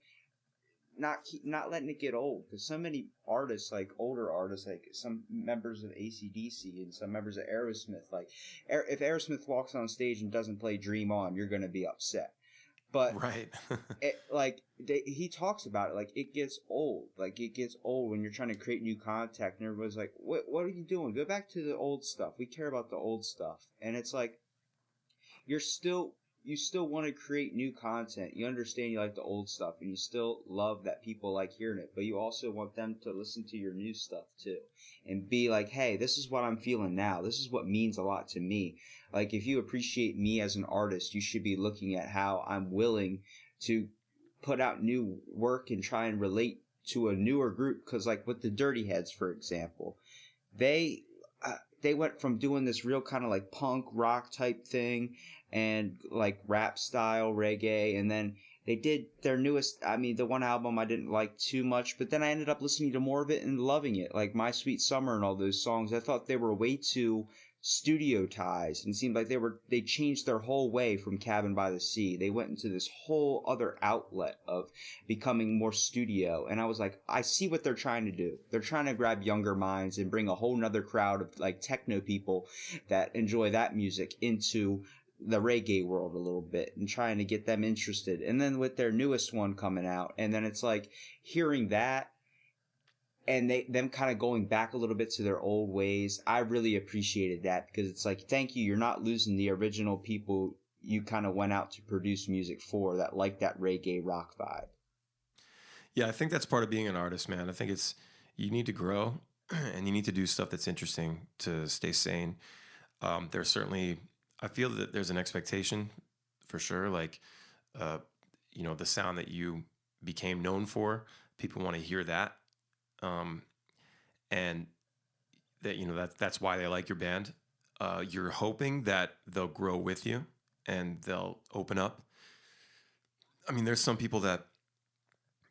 not letting it get old, because so many artists, like older artists, like some members of AC/DC and some members of Aerosmith, like if Aerosmith walks on stage and doesn't play Dream On, you're going to be upset. But Right. he talks about it, like it gets old. Like it gets old when you're trying to create new content, and everybody's like, what are you doing? Go back to the old stuff. We care about the old stuff. And it's like, you still want to create new content. You understand you like the old stuff, and you still love that people like hearing it, but you also want them to listen to your new stuff too, and be like, hey, this is what I'm feeling now. This is what means a lot to me. Like, if you appreciate me as an artist, you should be looking at how I'm willing to put out new work and try and relate to a newer group. Because like with the Dirty Heads, for example, they they went from doing this real kind of like punk rock type thing and like rap style reggae, and then they did their newest, I mean, the one album I didn't like too much, but then I ended up listening to more of it and loving it, like My Sweet Summer and all those songs. I thought they were way too studio ties, and it seemed like they changed their whole way from Cabin by the Sea. They went into this whole other outlet of becoming more studio, and I was like, I see what they're trying to do. They're trying to grab younger minds and bring a whole nother crowd of like techno people that enjoy that music into the reggae world a little bit, and trying to get them interested. And then with their newest one coming out, and then it's like hearing that, and them kind of going back a little bit to their old ways. I really appreciated that, because it's like, thank you, you're not losing the original people you kind of went out to produce music for, that like that reggae rock vibe. Yeah, I think that's part of being an artist, man. I think you need to grow and you need to do stuff that's interesting to stay sane. There's certainly, I feel that there's an expectation for sure. Like, the sound that you became known for, people want to hear that. And that's why they like your band. You're hoping that they'll grow with you and they'll open up. I mean, there's some people that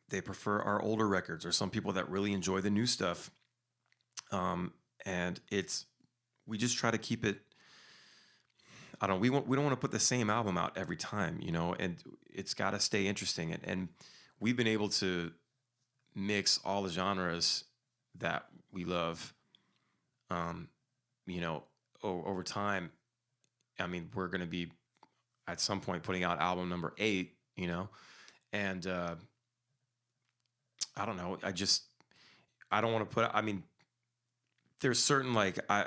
they prefer our older records, or some people that really enjoy the new stuff. And we just try to keep it. I don't. We don't want to put the same album out every time, and it's got to stay interesting. And we've been able to mix all the genres that we love. Over time. I mean, we're going to be at some point putting out album number 8. And I don't know. I don't want to put. I mean, there's certain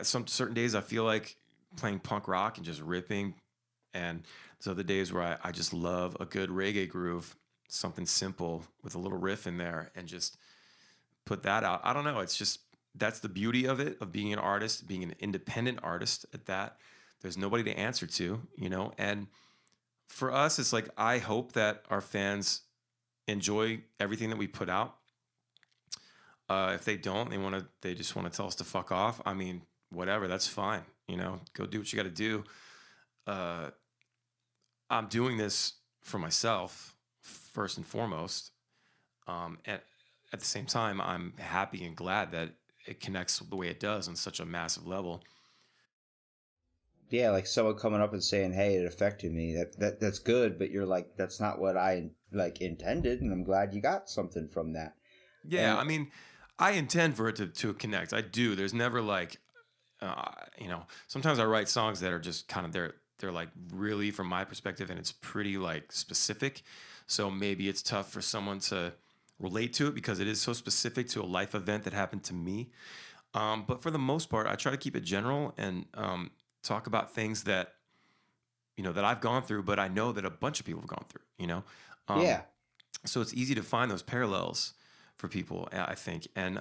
some certain days I feel like playing punk rock and just ripping, and there's other days where I just love a good reggae groove, something simple with a little riff in there, and just put that out. I don't know. It's just, that's the beauty of it, of being an artist, being an independent artist at that. There's nobody to answer to, and for us, it's like, I hope that our fans enjoy everything that we put out. If they don't, they just want to tell us to fuck off. I mean, whatever, that's fine. Go do what you got to do. I'm doing this for myself first and foremost. At the same time, I'm happy and glad that it connects the way it does on such a massive level. Yeah, like someone coming up and saying, "Hey, it affected me." That's good, but you're like, that's not what I like intended, and I'm glad you got something from that. Yeah, And I mean, I intend for it to connect. I do. There's never like, sometimes I write songs that are just kind of, they're like really, from my perspective, and it's pretty like specific. So maybe it's tough for someone to relate to it because it is so specific to a life event that happened to me. But for the most part, I try to keep it general and talk about things that, that I've gone through, but I know that a bunch of people have gone through, yeah, so it's easy to find those parallels for people, I think. And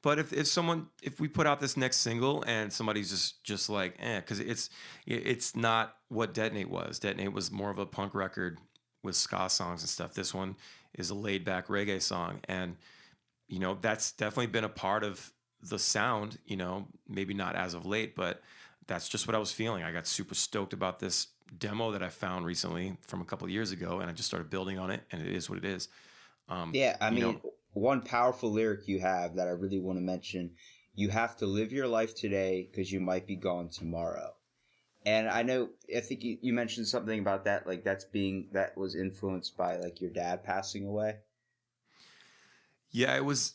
but if we put out this next single and somebody's just like, because it's not what Detonate was. Detonate was more of a punk record with ska songs and stuff. This one is a laid back reggae song, and that's definitely been a part of the sound. Maybe not as of late, but that's just what I was feeling. I got super stoked about this demo that I found recently from a couple of years ago, and I just started building on it, and it is what it is. Yeah, I You mean, know, one powerful lyric you have that I really want to mention, you have to live your life today because you might be gone tomorrow. And I think you mentioned something about that, like that was influenced by like your dad passing away. yeah, it was.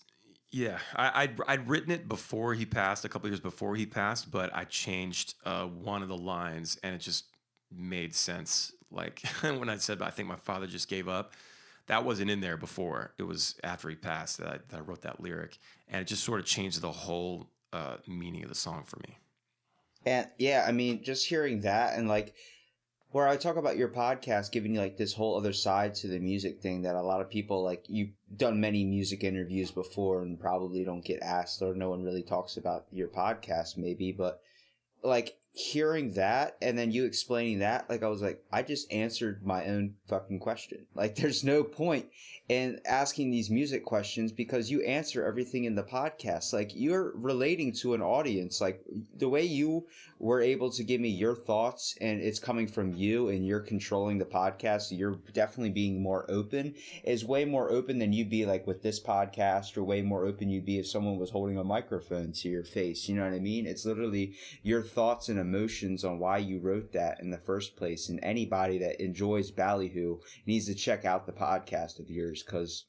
Yeah, I'd written it before he passed, a couple of years before he passed, but I changed one of the lines, and it just made sense. Like when I said, "I think my father just gave up," that wasn't in there before. It was after he passed that I wrote that lyric, and it just sort of changed the whole meaning of the song for me. And yeah, I mean, just hearing that and like where I talk about your podcast giving you like this whole other side to the music thing that a lot of people like you've done many music interviews before and probably don't get asked or no one really talks about your podcast maybe, but like hearing that and then you explaining that, like I was like, I just answered my own fucking question. Like there's no point in asking these music questions because you answer everything in the podcast. Like you're relating to an audience. Like the way you were able to give me your thoughts and it's coming from you and you're controlling the podcast, you're definitely being more open, is way more open than you'd be like with this podcast, or way more open you'd be if someone was holding a microphone to your face. You know what I mean? It's literally your thoughts and emotions on why you wrote that in the first place. And anybody that enjoys Ballyhoo needs to check out the podcast of yours, because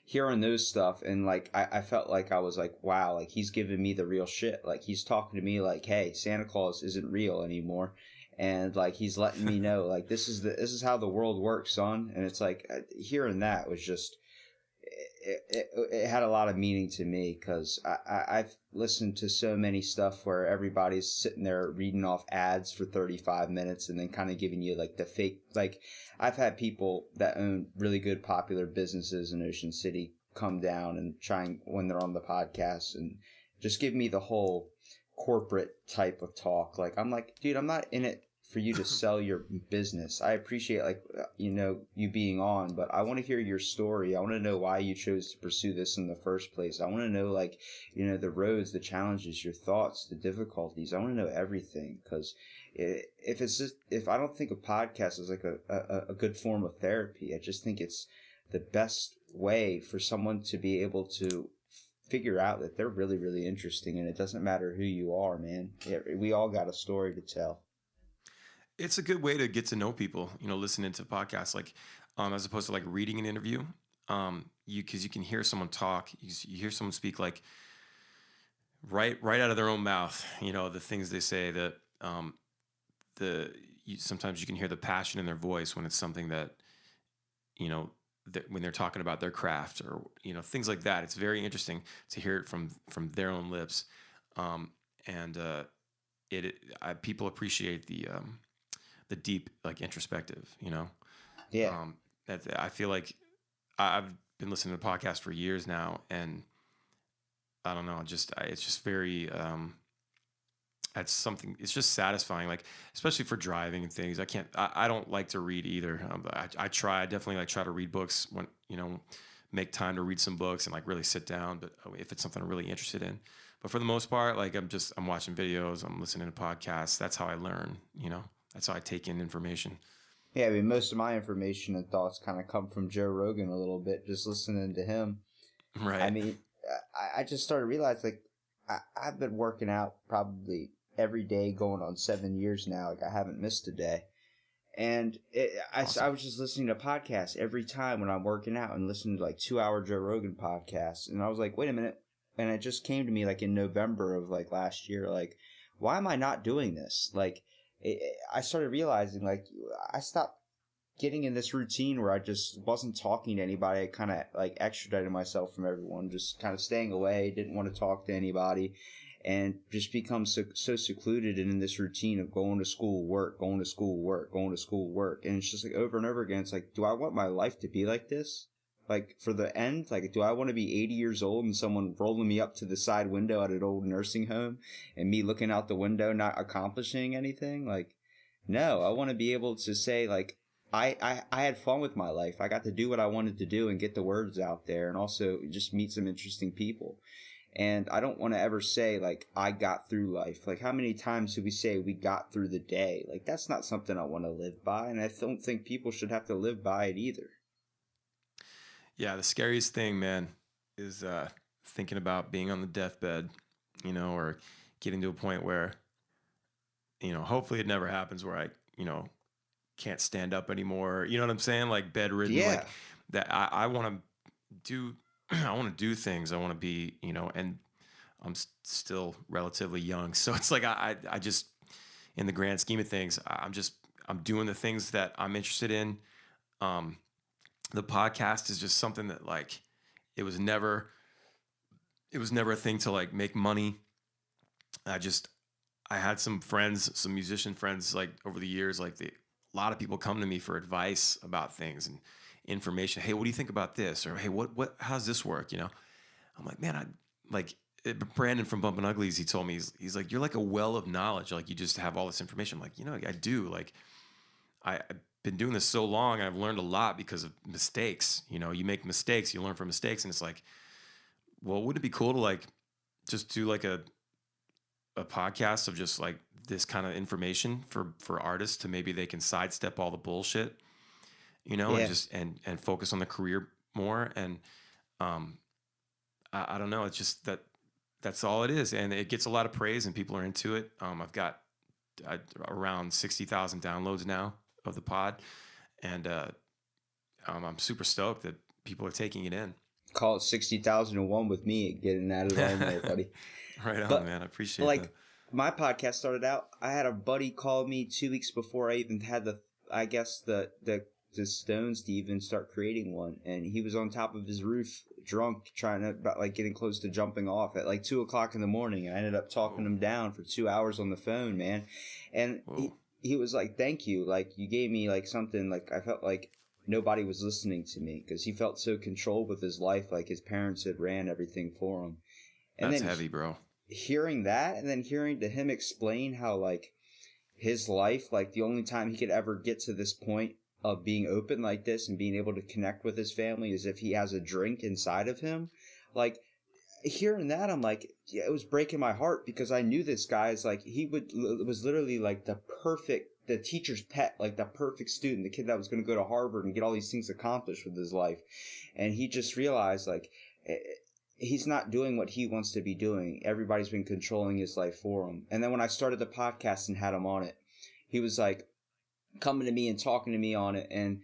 hearing those stuff and like I felt like I was like, wow, like he's giving me the real shit. Like he's talking to me like, hey, Santa Claus isn't real anymore. And like he's letting me know like this is how the world works, son. And it's like hearing that was just it had a lot of meaning to me because I've listened to so many stuff where everybody's sitting there reading off ads for 35 minutes and then kind of giving you like the fake, like I've had people that own really good popular businesses in Ocean City come down and trying when they're on the podcast and just give me the whole corporate type of talk. Like I'm like, dude, I'm not in it for you to sell your business. I appreciate like you being on, but I want to hear your story. I want to know why you chose to pursue this in the first place. I want to know like the roads, the challenges, your thoughts, the difficulties. I want to know everything because if I don't think of podcasts as like a good form of therapy, I just think it's the best way for someone to be able to figure out that they're really, really interesting, and it doesn't matter who you are, man. Yeah, we all got a story to tell. It's a good way to get to know people, listening to podcasts, like as opposed to like reading an interview. Because you can hear someone talk, you hear someone speak like right out of their own mouth. The things they say that sometimes you can hear the passion in their voice when it's something that when they're talking about their craft or things like that. It's very interesting to hear it from their own lips, and people appreciate the deep, like introspective, Yeah. That I feel like I've been listening to podcasts for years now, and I don't know, it's just very, that's something, it's just satisfying, like, especially for driving and things. I don't like to read either. I definitely like try to read books when, make time to read some books and like really sit down, but if it's something I'm really interested in. But for the most part, like I'm watching videos, I'm listening to podcasts. That's how I learn, That's how I take in information. Yeah, I mean, most of my information and thoughts kind of come from Joe Rogan a little bit, just listening to him. Right. I mean, I just started to realize, like, I've been working out probably every day going on 7 years now. Like, I haven't missed a day. And Awesome. I was just listening to podcasts every time when I'm working out and listening to, like, 2-hour Joe Rogan podcasts. And I was like, wait a minute. And it just came to me, like, in November of, like, last year, like, why am I not doing this? Like, I started realizing, like, I stopped getting in this routine where I just wasn't talking to anybody. I kind of like extradited myself from everyone, just kind of staying away, didn't want to talk to anybody, and just become so secluded and in this routine of going to school, work, going to school, work, going to school, work. And it's just like over and over again. It's like, do I want my life to be like this? Like for the end, like, do I want to be 80 years old and someone rolling me up to the side window at an old nursing home and me looking out the window, not accomplishing anything? Like, no, I want to be able to say, like, I had fun with my life. I got to do what I wanted to do and get the words out there and also just meet some interesting people. And I don't want to ever say like I got through life. Like how many times do we say we got through the day? Like that's not something I want to live by, and I don't think people should have to live by it either. Yeah, the scariest thing, man, is thinking about being on the deathbed, or getting to a point where, hopefully it never happens where I, can't stand up anymore. You know what I'm saying? Like bedridden, Yeah. like that. I want to do, I want to do things. I want to be, and I'm still relatively young. So it's like, I just, in the grand scheme of things, I'm doing the things that I'm interested in. Um, the podcast is just something that like, it was never a thing to like make money. I had some friends, some musician friends, like over the years, like a lot of people come to me for advice about things and information. Hey, what do you think about this? Or hey, how's this work? I'm like, man, Brandon from Bumpin' Uglies, he told me, he's like, you're like a well of knowledge. Like you just have all this information. I'm like, I do. Like I've been doing this so long and I've learned a lot because of mistakes. You make mistakes, you learn from mistakes. And it's like, well, wouldn't it be cool to like just do like a podcast of just like this kind of information for artists to maybe they can sidestep all the bullshit, and Yeah. just and focus on the career more. And I don't know, it's just that's all it is, and it gets a lot of praise and people are into it. I've got around 60,000 downloads now of the pod, and I'm super stoked that people are taking it in. Call it 60,001 with me getting that it on there, buddy. Right on, But man. I appreciate like that. my podcast started out, I had a buddy call me 2 weeks before I even had the stones to even start creating one, and he was on top of his roof drunk trying to about like getting close to jumping off at like 2 o'clock in the morning. I ended up talking him down for 2 hours on the phone, man. And he was like, thank you, like you gave me like something. Like I felt like nobody was listening to me because he felt so controlled with his life, like his parents had ran everything for him. And That's then heavy, bro. hearing that, and then hearing to him explain how like his life, like the only time he could ever get to this point of being open like this and being able to connect with his family is if he has a drink inside of him. Like hearing that, I'm like, yeah, it was breaking my heart because I knew this guy is like, was literally like the teacher's pet, like the perfect student, the kid that was going to go to Harvard and get all these things accomplished with his life. And he just realized like, he's not doing what he wants to be doing. Everybody's been controlling his life for him. And then when I started the podcast and had him on it, he was like coming to me and talking to me on it, and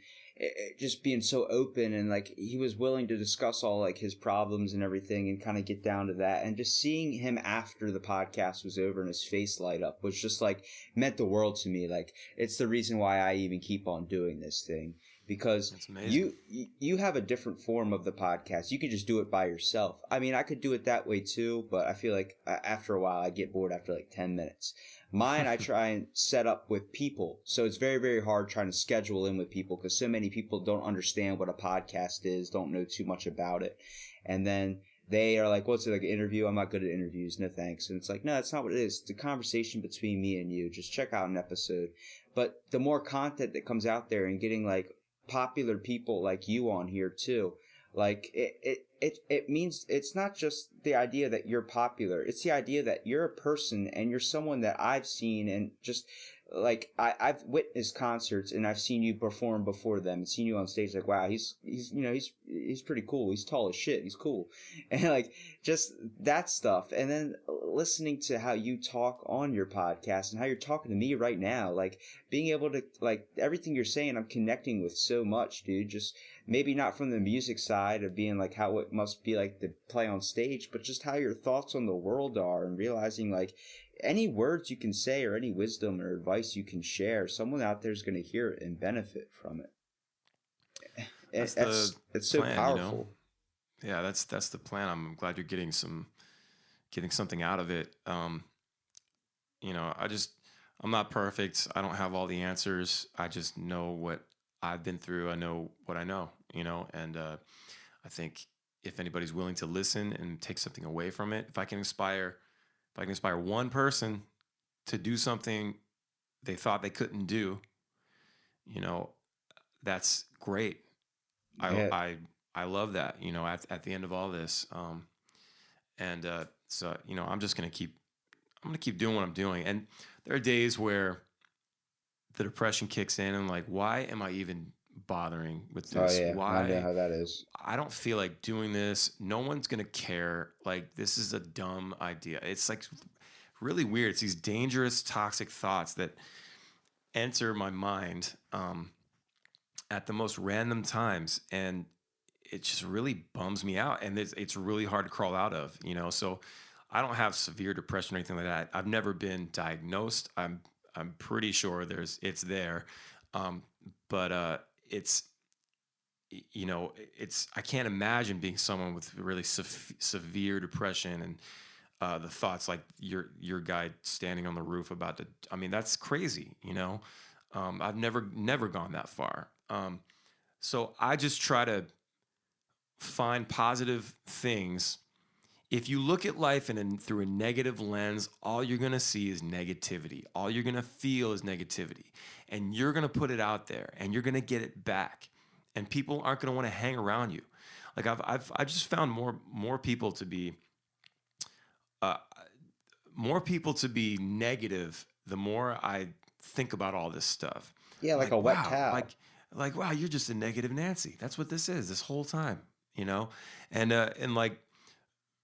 just being so open, and like he was willing to discuss all like his problems and everything and kind of get down to that. And just seeing him after the podcast was over and his face light up was just like meant the world to me. Like it's the reason why I even keep on doing this thing, because you have a different form of the podcast. You could just do it by yourself. I mean, I could do it that way too, but I feel like after a while I get bored after like 10 minutes. Mine, I try and set up with people. So it's very, very hard trying to schedule in with people because so many people don't understand what a podcast is, don't know too much about it. And then they are like, what's it, like an interview? I'm not good at interviews. No thanks. And it's like, no, that's not what it is. It's a conversation between me and you. Just check out an episode. But the more content that comes out there and getting like popular people like you on here too, like it means it's not just the idea that you're popular. It's the idea that you're a person and you're someone that I've seen, and just like I've witnessed concerts and I've seen you perform before them and seen you on stage. Like, wow, he's he's pretty cool. He's tall as shit. He's cool. And like just that stuff. And then listening to how you talk on your podcast and how you're talking to me right now, like being able to, like, everything you're saying, I'm connecting with so much, dude. Just maybe not from the music side of being like how it must be like to play on stage, but just how your thoughts on the world are, and realizing like any words you can say or any wisdom or advice you can share, someone out there is going to hear it and benefit from it. It's so plan, powerful. Yeah, that's the plan. I'm glad you're getting something out of it. I'm not perfect. I don't have all the answers. I just know what I've been through. I know what I know, and I think if anybody's willing to listen and take something away from it, if I can inspire one person to do something they thought they couldn't do, that's great. Yeah. I love that, at the end of all this. And so, I'm just I'm gonna keep doing what I'm doing. And there are days where the depression kicks in and like, why am I even bothering with Oh this? yeah, I know Why? how that is. I don't feel like doing this. No one's gonna care. Like, this is a dumb idea. It's like really weird. It's these dangerous, toxic thoughts that enter my mind at the most random times, and it just really bums me out. And it's really hard to crawl out of. So I don't have severe depression or anything like that. I've never been diagnosed. I'm pretty sure it's there, um, but it's it's I can't imagine being someone with really severe depression and the thoughts like your guy standing on the roof about to. I mean, that's crazy. I've never gone that far. So I just try to find positive things. If you look at life through a negative lens, all you're going to see is negativity. All you're going to feel is negativity. And you're going to put it out there and you're going to get it back. And people aren't going to want to hang around you. Like I've just found more people to be negative the more I think about all this stuff. Yeah, like a wet wow, towel. like wow, you're just a negative Nancy. That's what this is this whole time, and like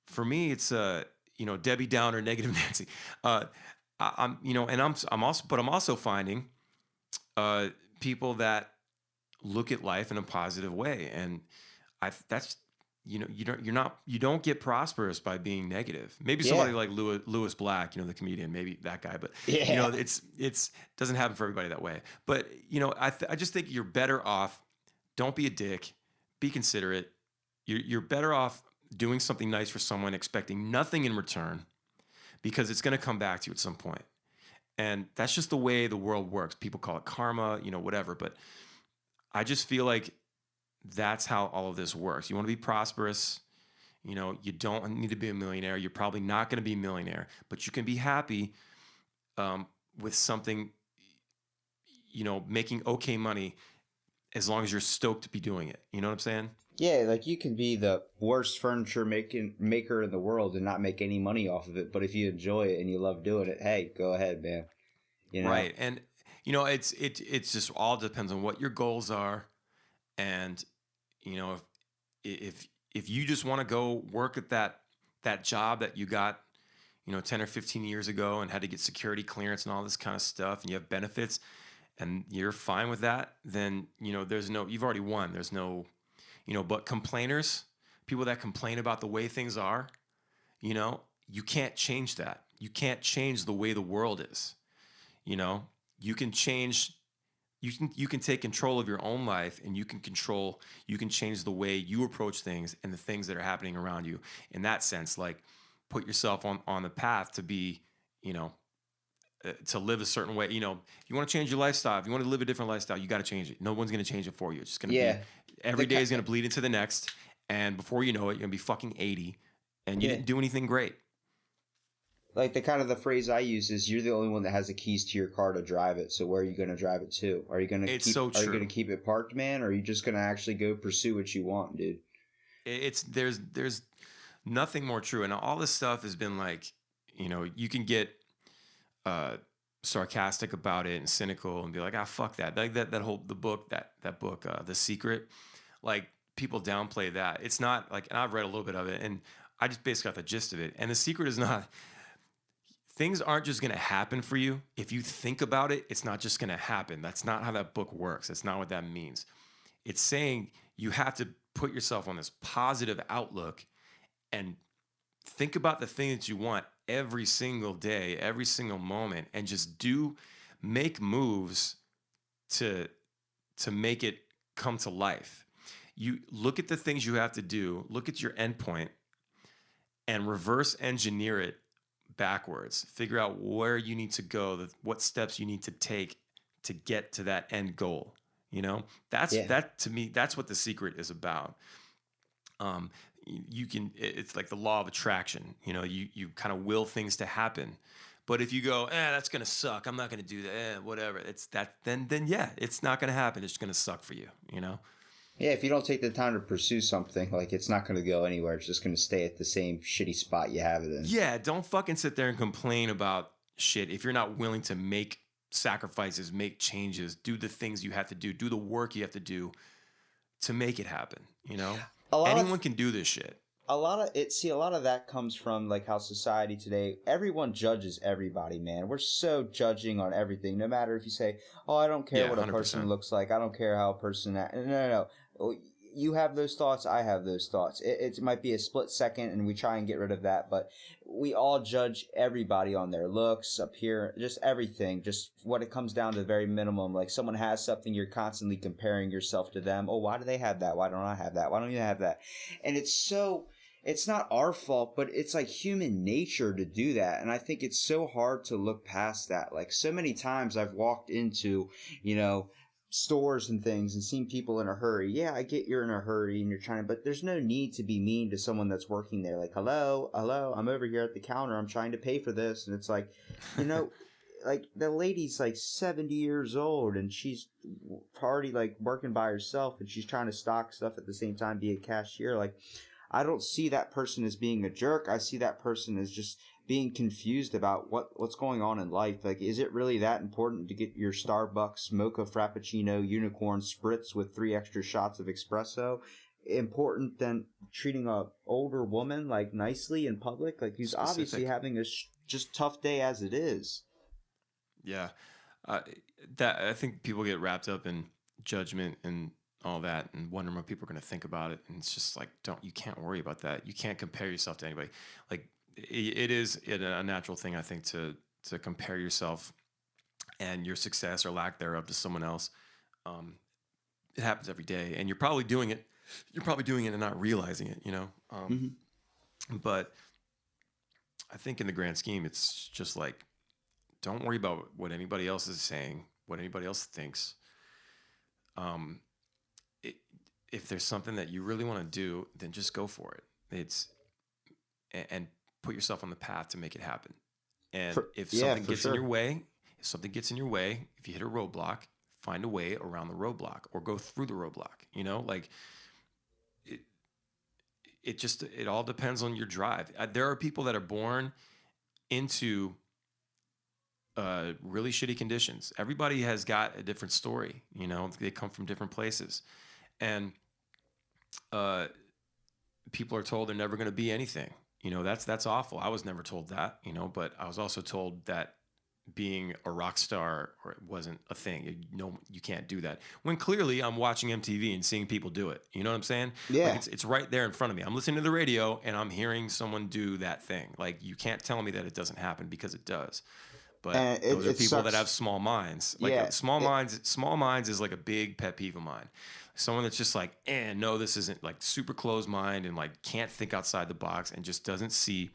for me, it's Debbie Downer, negative Nancy. I'm and I'm also finding people that look at life in a positive way, and that's you don't get prosperous by being negative. Maybe somebody like Lewis Black, the comedian, maybe that guy, but it's doesn't happen for everybody that way. But I just think you're better off. Don't be a dick. Be considerate. You're better off doing something nice for someone, expecting nothing in return, because it's going to come back to you at some point. And that's just the way the world works. People call it karma, whatever. But I just feel like that's how all of this works. You want to be prosperous. You don't need to be a millionaire. You're probably not going to be a millionaire, but you can be happy with something, making okay money as long as you're stoked to be doing it. You know what I'm saying? Yeah, like you can be the worst furniture maker in the world and not make any money off of it, but if you enjoy it and you love doing it, hey, go ahead, man. Right. And it's just all depends on what your goals are. And if you just want to go work at that job that you got 10 or 15 years ago and had to get security clearance and all this kind of stuff, and you have benefits and you're fine with that, then you've already won. There's no but complainers, people that complain about the way things are, you can't change that. You can't change the way the world is. You can change. You can take control of your own life, and you can change the way you approach things and the things that are happening around you. In that sense, like put yourself on the path to be, to live a certain way. If you want to change your lifestyle, if you want to live a different lifestyle, you got to change it. No one's going to change it for you. It's just going to be every day is going to bleed into the next, and before you know it, you're going to be fucking 80, and you didn't do anything great. Like the phrase I use is, "You're the only one that has the keys to your car to drive it. So where are you going to drive it to? Are you going to Are you going to keep it parked, man? Or are you just going to actually go pursue what you want, dude?" There's nothing more true, and all this stuff has been like, you can get sarcastic about it and cynical and be like, fuck that. Like that book, The Secret. Like people downplay that. It's not like, and I've read a little bit of it, and I just basically got the gist of it. And The Secret is not. Things aren't just going to happen for you. If you think about it, it's not just going to happen. That's not how that book works. That's not what that means. It's saying you have to put yourself on this positive outlook and think about the thing that you want every single day, every single moment, and just make moves to make it come to life. You look at the things you have to do, look at your endpoint, and reverse engineer it backwards. Figure out where you need to go, what steps you need to take to get to that end goal. That to me, that's what The Secret is about. It's like the law of attraction. You kind of will things to happen. But if you go, that's gonna suck, I'm not gonna do that, whatever, it's that, then yeah, it's not gonna happen. It's gonna suck for you. Yeah, if you don't take the time to pursue something, like it's not going to go anywhere. It's just going to stay at the same shitty spot you have it in. Yeah, don't fucking sit there and complain about shit if you're not willing to make sacrifices, make changes, do the things you have to do the work you have to do to make it happen, you know? A lot Anyone of can do this shit. a lot of it. See, a lot of that comes from like how society today. Everyone judges everybody, man. We're so judging on everything. No matter if you say, "Oh, I don't care Yeah, what a person 100%. looks like. I don't care how a person." No, no, no. Oh, you have those thoughts. I have those thoughts. It might be a split second, and we try and get rid of that. But we all judge everybody on their looks, appearance, just everything. Just what it comes down to the very minimum. Like someone has something, you're constantly comparing yourself to them. Oh, why do they have that? Why don't I have that? Why don't you have that? And it's not our fault, but it's like human nature to do that. And I think it's so hard to look past that. Like so many times I've walked into, stores and things and seen people in a hurry. Yeah, I get you're in a hurry and you're trying to, but there's no need to be mean to someone that's working there. Like, hello, I'm over here at the counter. I'm trying to pay for this. And it's like, you know, like the lady's like 70 years old and she's already like working by herself and she's trying to stock stuff at the same time, be a cashier. Like, I don't see that person as being a jerk. I see that person as just being confused about what's going on in life. Like, is it really that important to get your Starbucks mocha frappuccino unicorn spritz with 3 extra shots of espresso important than treating a older woman like nicely in public? Like, who's obviously Specific. having a just tough day as it is. Yeah. Uh, that I think people get wrapped up in judgment and all that and wondering what people are going to think about it. And it's just like, you can't worry about that. You can't compare yourself to anybody. Like it is a natural thing, I think, to compare yourself and your success or lack thereof to someone else. It happens every day and you're probably doing it. You're probably doing it and not realizing it, you know? But I think in the grand scheme, it's just like, don't worry about what anybody else is saying, what anybody else thinks. If there's something that you really want to do, then just go for it. And put yourself on the path to make it happen. And if something gets in your way, if you hit a roadblock, find a way around the roadblock or go through the roadblock. You know, like it all depends on your drive. There are people that are born into really shitty conditions. Everybody has got a different story. You know, they come from different places, and people are told they're never going to be anything. You know, that's awful. I was never told that. You know, but I was also told that being a rock star wasn't a thing. You can't do that. When clearly I'm watching MTV and seeing people do it. You know what I'm saying? Yeah. Like it's right there in front of me. I'm listening to the radio and I'm hearing someone do that thing. Like you can't tell me that it doesn't happen because it does. But those are people that have small minds. Like small minds is like a big pet peeve of mine. Someone that's just like, no, this isn't, like super closed mind and like can't think outside the box and just doesn't see,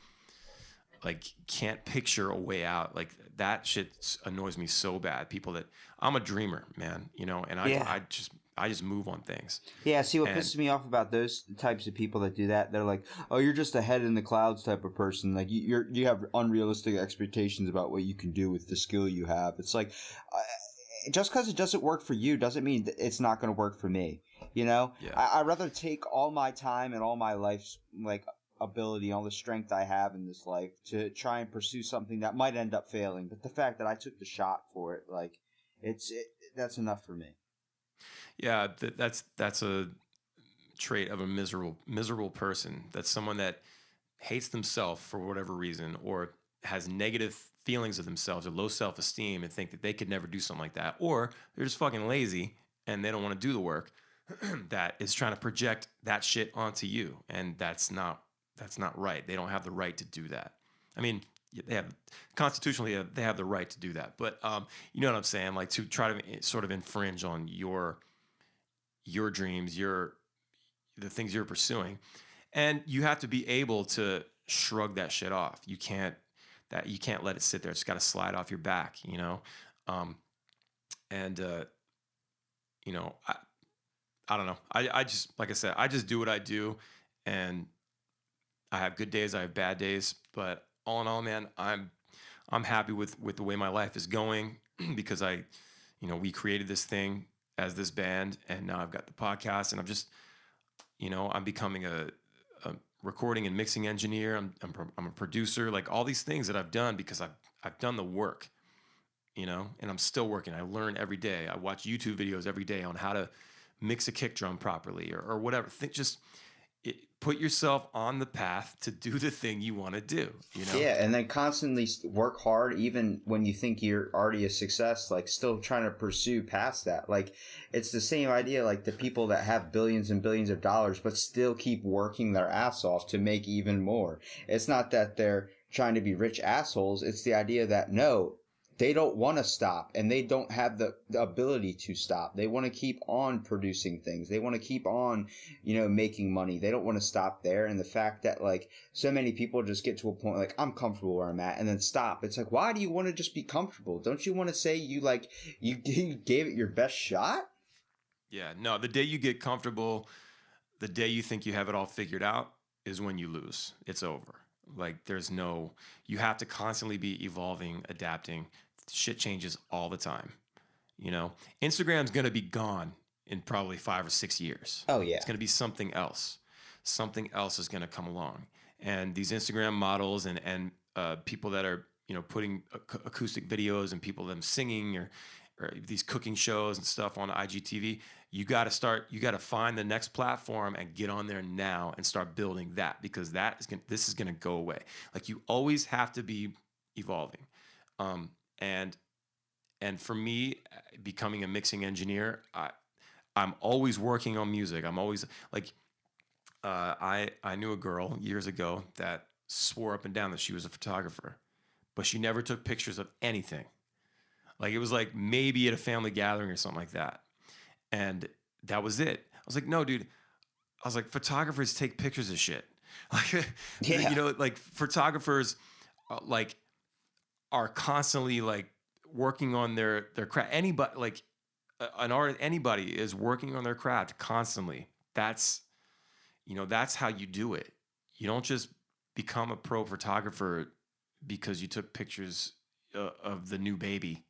like can't picture a way out. Like that shit annoys me so bad. People that I'm a dreamer, man, you know, and I just move on things. Yeah, see what pisses me off about those types of people that do that, they're like, "Oh, you're just a head in the clouds type of person. Like you have unrealistic expectations about what you can do with the skill you have." It's like just because it doesn't work for you doesn't mean that it's not going to work for me. You know, Yeah. I'd rather take all my time and all my life's like ability, all the strength I have in this life to try and pursue something that might end up failing. But the fact that I took the shot for it, like that's enough for me. Yeah, that's a trait of a miserable person. That's someone that hates themselves for whatever reason or has negative feelings of themselves or low self-esteem and think that they could never do something like that, or they're just fucking lazy and they don't want to do the work that is trying to project that shit onto you, and that's not right. They don't have the right to do that. I mean, they have constitutionally they have the right to do that, but you know what I'm saying, like to try to sort of infringe on your dreams, the things you're pursuing, and you have to be able to shrug that shit off. You can't let it sit there. It's got to slide off your back, you know. You know, I don't know. I just, like I said, I just do what I do, and I have good days, I have bad days, but all in all, man, I'm happy with the way my life is going because we created this thing as this band, and now I've got the podcast, and I'm just, I'm becoming a recording and mixing engineer. I'm a producer, like all these things that I've done because I've done the work, and I'm still working. I learn every day. I watch YouTube videos every day on how to mix a kick drum properly or whatever. Put yourself on the path to do the thing you want to do, Yeah, and then constantly work hard, even when you think you're already a success, like still trying to pursue past that. Like it's the same idea, like the people that have billions and billions of dollars, but still keep working their ass off to make even more. It's not that they're trying to be rich assholes. It's the idea that no, they don't want to stop and they don't have the ability to stop. They want to keep on producing things. They want to keep on, making money. They don't want to stop there. And the fact that like so many people just get to a point like I'm comfortable where I'm at and then stop. It's like, why do you want to just be comfortable? Don't you want to say you gave it your best shot? Yeah, no, the day you get comfortable, the day you think you have it all figured out is when you lose. It's over. Like you have to constantly be evolving, adapting. Shit changes all the time. Instagram's going to be gone in probably 5 or 6 years. Oh yeah. It's going to be something else. Something else is going to come along. And these Instagram models and people that are, putting acoustic videos and people them singing or these cooking shows and stuff on IGTV, you got to find the next platform and get on there now and start building that, because this is going to go away. Like you always have to be evolving. And for me, becoming a mixing engineer, I'm always working on music. I'm always like, I knew a girl years ago that swore up and down that she was a photographer, but she never took pictures of anything. Like it was like maybe at a family gathering or something like that. And that was it. I was like, no, dude. I was like, photographers take pictures of shit. Like, Yeah. like photographers, like are constantly like working on their craft. Anybody, like an artist, anybody is working on their craft constantly. That's how you do it. You don't just become a pro photographer because you took pictures of the new baby.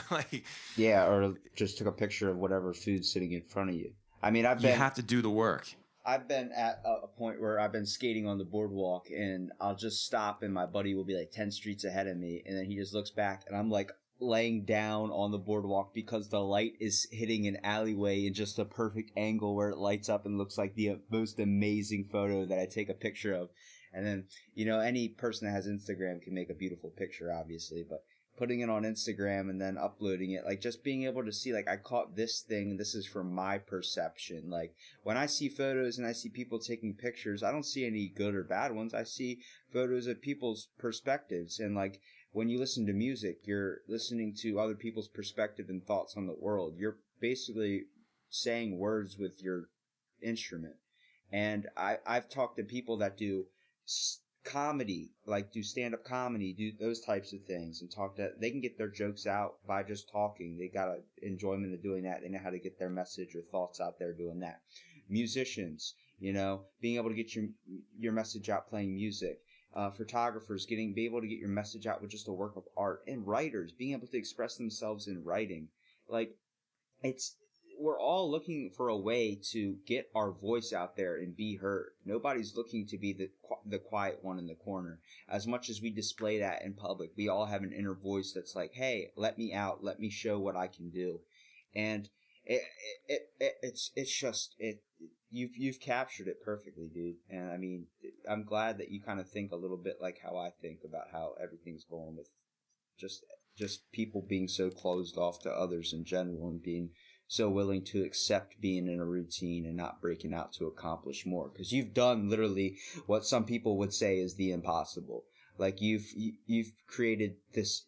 Like Yeah, or just took a picture of whatever food's sitting in front of you. I mean, you have to do the work. I've been at a point where I've been skating on the boardwalk and I'll just stop and my buddy will be like 10 streets ahead of me. And then he just looks back and I'm like laying down on the boardwalk because the light is hitting an alleyway in just a perfect angle where it lights up and looks like the most amazing photo that I take a picture of. And then, any person that has Instagram can make a beautiful picture, obviously, but putting it on Instagram and then uploading it, like just being able to see, like, I caught this thing, this is from my perception. Like when I see photos and I see people taking pictures, I don't see any good or bad ones. I see photos of people's perspectives. And like when you listen to music, you're listening to other people's perspective and thoughts on the world. You're basically saying words with your instrument. And I've talked to people that do comedy, like do stand-up comedy, do those types of things, and talk that they can get their jokes out by just talking. They got enjoyment of doing that. They know how to get their message or thoughts out there doing that. Musicians, being able to get your message out playing music. Photographers, be able to get your message out with just a work of art. And writers, being able to express themselves in writing. Like we're all looking for a way to get our voice out there and be heard. Nobody's looking to be the quiet one in the corner. As much as we display that in public, we all have an inner voice that's like, hey, let me out, let me show what I can do. And you've captured it perfectly, dude. And I mean, I'm glad that you kind of think a little bit like how I think about how everything's going with just people being so closed off to others in general and being so willing to accept being in a routine and not breaking out to accomplish more. Because you've done literally what some people would say is the impossible. Like you've created this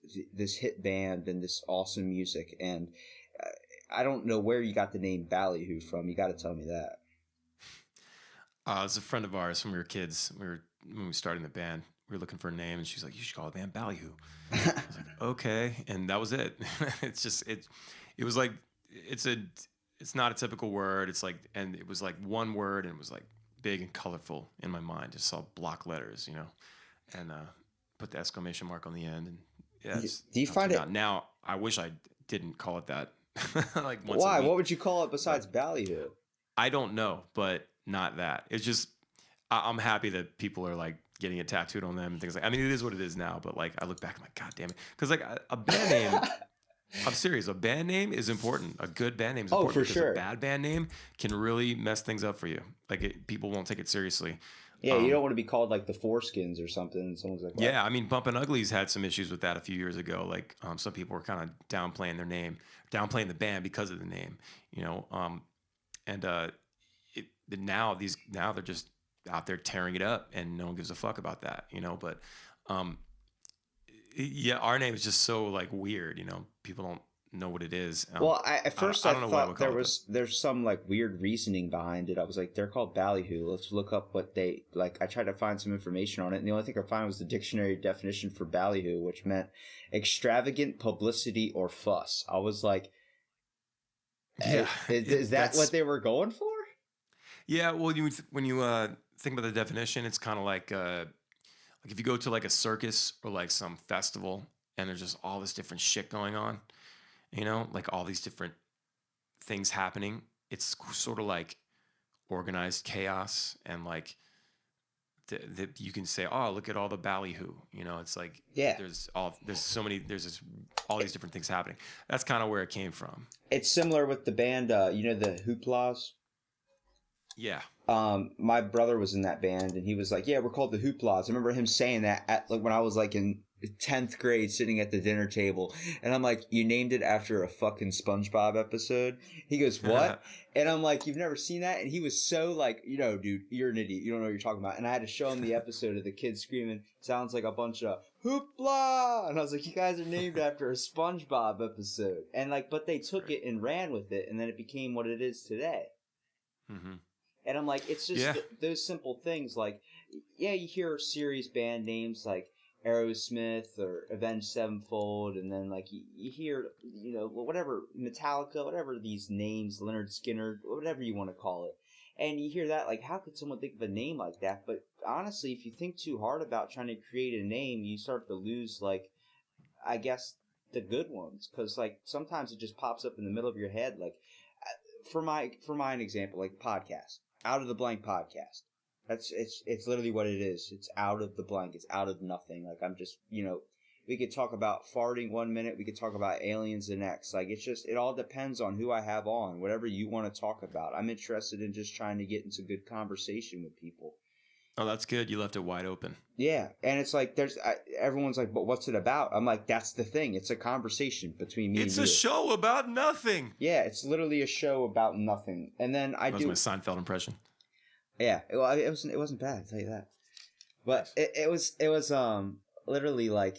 hit band and this awesome music. And I don't know where you got the name Ballyhoo from. You got to tell me that. It's a friend of ours when we were kids. When we were starting the band, we were looking for a name, and she's like, "You should call the band Ballyhoo." I was like, "Okay," and that was it. It was like it's not a typical word. It's like, and it was like one word, and it was like big and colorful in my mind. Just saw block letters, and put the exclamation mark on the end. And yeah, do you find it now? I wish I didn't call it that. like once a Why? week. What would you call it besides Ballyhoo? I don't know, but not that. It's just I'm happy that people are like getting it tattooed on them and things like. I mean, it is what it is now, but like I look back, I'm like, God damn it, because like a band name. I'm serious. A band name is important. A good band name is important. for because sure. A bad band name can really mess things up for you. Like people won't take it seriously. Yeah, you don't want to be called like the Foreskins or something. Someone's like, what? Yeah, I mean, Bumpin' Uglies had some issues with that a few years ago. Like some people were kind of downplaying their name, downplaying the band because of the name. You know, and now they're just out there tearing it up, and no one gives a fuck about that. You know, but yeah, our name is just so like weird. You know, people don't know what it is. Well, at first I don't know thought there's some like weird reasoning behind it. I was like, they're called Ballyhoo. Let's look up what they like. I tried to find some information on it, and the only thing I found was the dictionary definition for Ballyhoo, which meant extravagant publicity or fuss. I was like, yeah, is that what they were going for? Yeah, well, when you think about the definition, it's kind of like if you go to like a circus or like some festival, and there's just all this different shit going on. You know, like all these different things happening. It's sort of like organized chaos, and like you can say, "Oh, look at all the ballyhoo." You know, it's like there's all these different things happening. That's kind of where it came from. It's similar with the band, you know, the Hooplas. Yeah. My brother was in that band, and he was like, "Yeah, we're called the Hooplas." I remember him saying that at like when I was like in 10th grade sitting at the dinner table, and I'm like, you named it after a fucking SpongeBob episode? He goes, what? And I'm like, you've never seen that? And he was so like, you know, dude, you're an idiot, you don't know what you're talking about. And I had to show him the episode of the kids screaming, sounds like a bunch of hoopla, and I was like, you guys are named after a SpongeBob episode. And like, but they took it and ran with it, and then it became what it is today. Mm-hmm. And I'm like, it's just those simple things. Like, yeah, you hear serious band names like Aerosmith or Avenged Sevenfold, and then like you hear, you know, whatever, Metallica, whatever these names, Leonard Skinner, whatever you want to call it. And you hear that, like, how could someone think of a name like that? But honestly, if you think too hard about trying to create a name, you start to lose, like, I guess, the good ones. Because, like, sometimes it just pops up in the middle of your head. Like, for my example, like podcast, Out of the Blank podcast. It's literally what it is. It's out of the blank. It's out of nothing. Like, I'm just, you know, we could talk about farting one minute. We could talk about aliens the next. Like, it's just, it all depends on who I have on. Whatever you want to talk about. I'm interested in just trying to get into good conversation with people. Oh, that's good. You left it wide open. Yeah. And it's like, everyone's like, but what's it about? I'm like, that's the thing. It's a conversation between me and you. It's a show about nothing. Yeah. It's literally a show about nothing. And then that was my Seinfeld impression. Yeah, well, it wasn't bad, I'll tell you that. But it was literally like,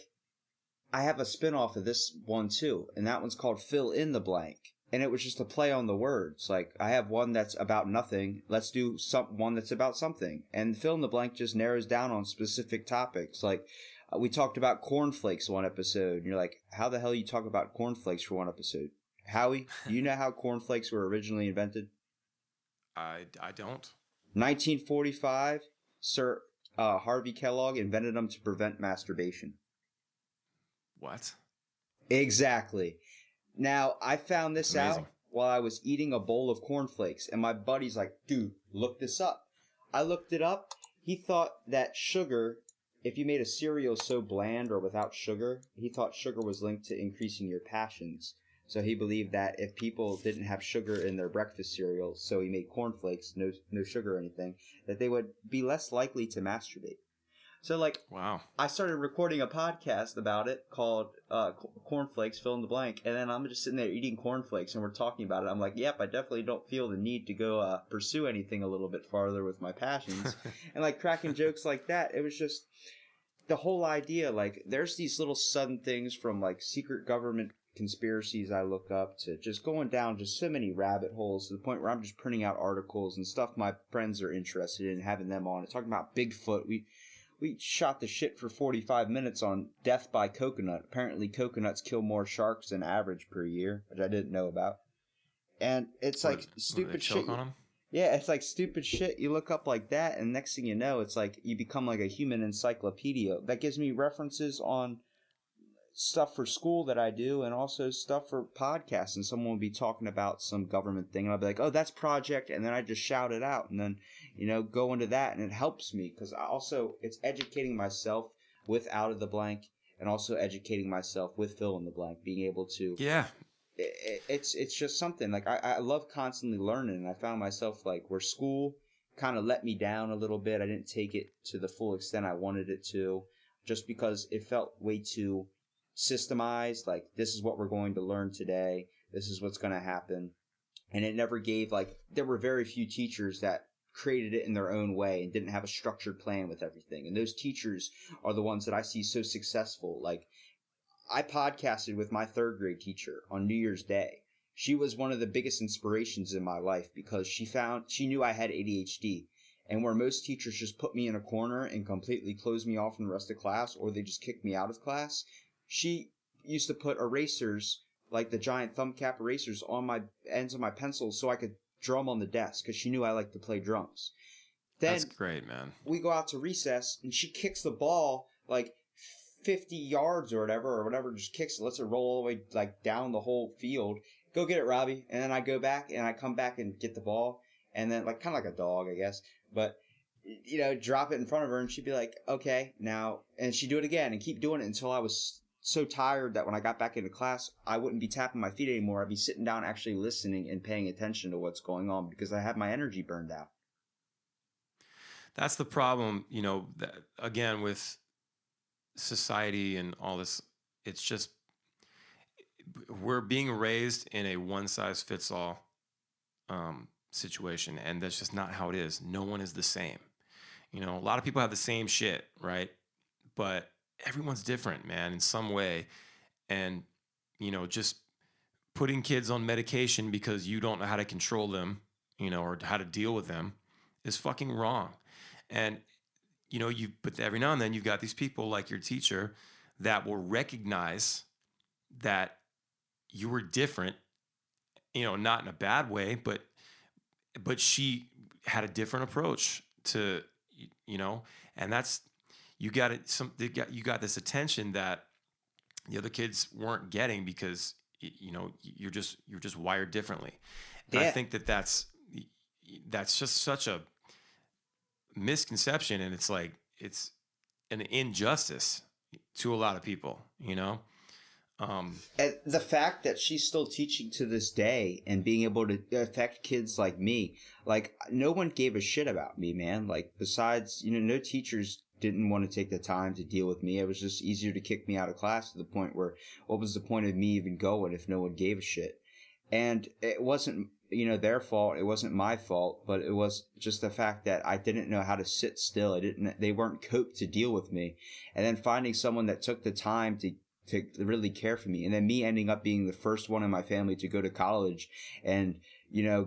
I have a spin-off of this one too, and that one's called Fill in the Blank. And it was just a play on the words. Like, I have one that's about nothing, let's do one that's about something. And Fill in the Blank just narrows down on specific topics. Like, we talked about cornflakes one episode, and you're like, how the hell you talk about cornflakes for one episode? Howie, do you know how cornflakes were originally invented? I don't. 1945, Sir Harvey Kellogg invented them to prevent masturbation. What? Exactly. Now, I found this out while I was eating a bowl of cornflakes, and my buddy's like, dude, look this up. I looked it up. He thought that sugar, if you made a cereal so bland or without sugar, he thought sugar was linked to increasing your passions. So he believed that if people didn't have sugar in their breakfast cereal, so he made cornflakes, no sugar or anything, that they would be less likely to masturbate. So, like, wow. I started recording a podcast about it called Cornflakes, Fill in the Blank, and then I'm just sitting there eating cornflakes, and we're talking about it. I'm like, yep, I definitely don't feel the need to go pursue anything a little bit farther with my passions. And, like, cracking jokes like that, it was just the whole idea. Like, there's these little sudden things from, like, secret government conspiracies I look up to just going down just so many rabbit holes to the point where I'm just printing out articles and stuff my friends are interested in, having them on. Talking about Bigfoot. We shot the shit for 45 minutes on death by coconut. Apparently coconuts kill more sharks than average per year, which I didn't know about. And it's like stupid shit. On them? Yeah, it's like stupid shit you look up like that, and next thing you know, it's like you become like a human encyclopedia. That gives me references on stuff for school that I do, and also stuff for podcasts. And someone will be talking about some government thing, and I'll be like, "Oh, that's project," and then I just shout it out, and then go into that, and it helps me because I also it's educating myself with out of the blank, and also educating myself with fill in the blank, being able to Yeah. it's just something like I love constantly learning, and I found myself like where school kind of let me down a little bit. I didn't take it to the full extent I wanted it to, just because it felt way too systemized. Like, this is what we're going to learn today, this is what's going to happen. And it never gave, like, there were very few teachers that created it in their own way and didn't have a structured plan with everything. And those teachers are the ones that I see so successful. Like, I podcasted with my third grade teacher on New Year's Day. She was one of the biggest inspirations in my life because she knew I had ADHD. And where most teachers just put me in a corner and completely close me off from the rest of class, or they just kick me out of class, she used to put erasers, like the giant thumb cap erasers, on my ends of my pencils so I could drum on the desk because she knew I liked to play drums. Then That's great, man. we go out to recess and she kicks the ball like 50 yards or whatever, just kicks it, lets it roll all the way like down the whole field. Go get it, Robbie. And then I go back and I come back and get the ball, and then like kind of like a dog, I guess, but drop it in front of her, and she'd be like, okay, now, and she'd do it again and keep doing it until I was so tired that when I got back into class, I wouldn't be tapping my feet anymore. I'd be sitting down actually listening and paying attention to what's going on because I had my energy burned out. That's the problem, that, again, with society and all this. It's just, we're being raised in a one-size-fits-all situation, and that's just not how it is. No one is the same. A lot of people have the same shit, right? But everyone's different, man, in some way. And, just putting kids on medication because you don't know how to control them, or how to deal with them is fucking wrong. And, but every now and then you've got these people like your teacher that will recognize that you were different, not in a bad way, but she had a different approach to, and that's, you got this attention that the other kids weren't getting because, you're just wired differently. And Yeah. I think that's just such a misconception. And it's like, it's an injustice to a lot of people, And the fact that she's still teaching to this day and being able to affect kids like me, like, no one gave a shit about me, man. Like, besides, no teachers didn't want to take the time to deal with me. It was just easier to kick me out of class, to the point where what was the point of me even going if no one gave a shit? And it wasn't, their fault. It wasn't my fault, but it was just the fact that I didn't know how to sit still. They weren't coped to deal with me. And then finding someone that took the time to really care for me, and then me ending up being the first one in my family to go to college and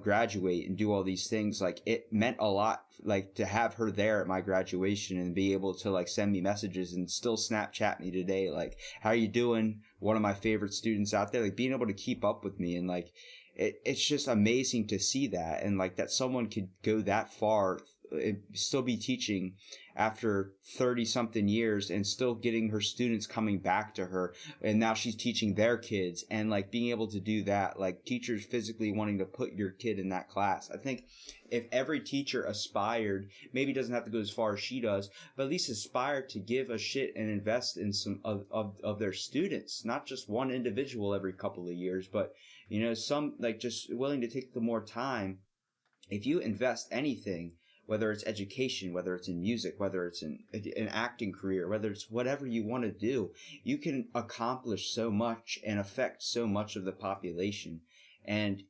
graduate and do all these things, like, it meant a lot, like, to have her there at my graduation and be able to like send me messages and still Snapchat me today, like, how are you doing, one of my favorite students out there, like, being able to keep up with me. And like, it's just amazing to see that, and like that someone could go that far, still be teaching after 30 something years and still getting her students coming back to her, and now she's teaching their kids, and like being able to do that, like teachers physically wanting to put your kid in that class. I think if every teacher aspired, maybe doesn't have to go as far as she does, but at least aspired to give a shit and invest in some of their students, not just one individual every couple of years, but some, like, just willing to take the more time. If you invest anything, whether it's education, whether it's in music, whether it's in an acting career, whether it's whatever you want to do, you can accomplish so much and affect so much of the population. And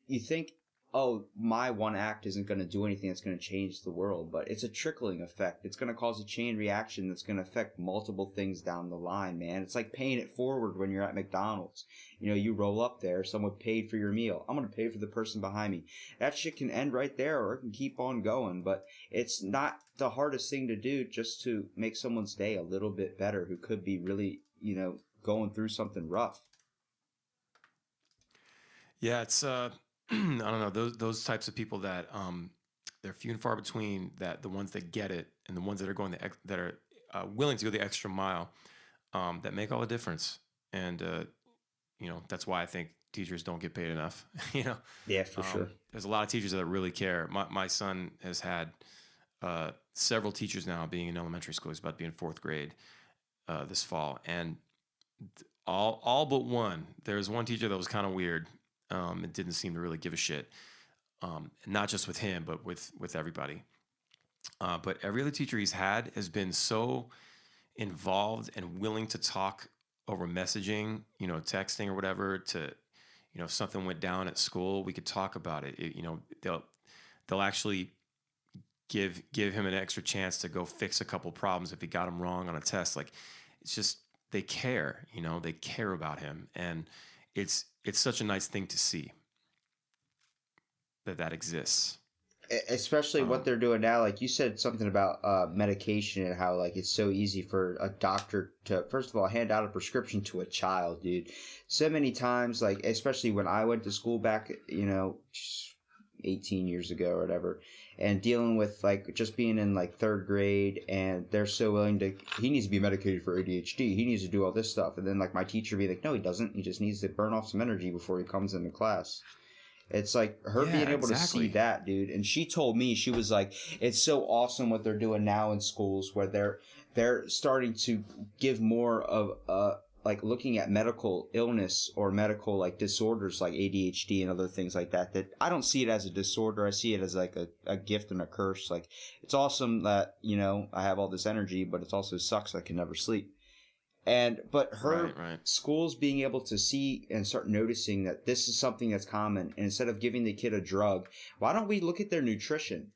you think, oh, my one act isn't going to do anything that's going to change the world, but it's a trickling effect. It's going to cause a chain reaction that's going to affect multiple things down the line, man. It's like paying it forward when you're at McDonald's. You roll up there, someone paid for your meal. I'm going to pay for the person behind me. That shit can end right there, or it can keep on going, but it's not the hardest thing to do, just to make someone's day a little bit better who could be really, going through something rough. Yeah, it's I don't know, those types of people that they're few and far between, that the ones that get it and the ones that are willing to go the extra mile, that make all the difference. and that's why I think teachers don't get paid enough. Yeah, for sure. There's a lot of teachers that really care. My son has had several teachers now being in elementary school. He's about to be in fourth grade this fall, and all but one. There's one teacher that was kind of weird. It didn't seem to really give a shit. Not just with him, but with everybody. But every other teacher he's had has been so involved and willing to talk over messaging, texting or whatever. To, if something went down at school, we could talk about it. They'll actually give him an extra chance to go fix a couple problems if he got them wrong on a test. Like, it's just, they care. They care about him, and it's such a nice thing to see that exists. Especially what they're doing now. Like you said something about medication and how like it's so easy for a doctor to, first of all, hand out a prescription to a child, dude. So many times, like, especially when I went to school back, 18 years ago or whatever, and dealing with like just being in like third grade, and they're so willing to, he needs to be medicated for ADHD, he needs to do all this stuff, and then like my teacher be like, no, he doesn't, he just needs to burn off some energy before he comes into class. It's like her being able to see that, dude. And she told me, she was like, it's so awesome what they're doing now in schools, where they're starting to give more of like looking at medical illness or medical like disorders like ADHD and other things like that. That I don't see it as a disorder. I see it as like a gift and a curse. Like, it's awesome that, I have all this energy, but it also sucks I can never sleep. But her schools being able to see and start noticing that this is something that's common, and instead of giving the kid a drug, why don't we look at their nutrition?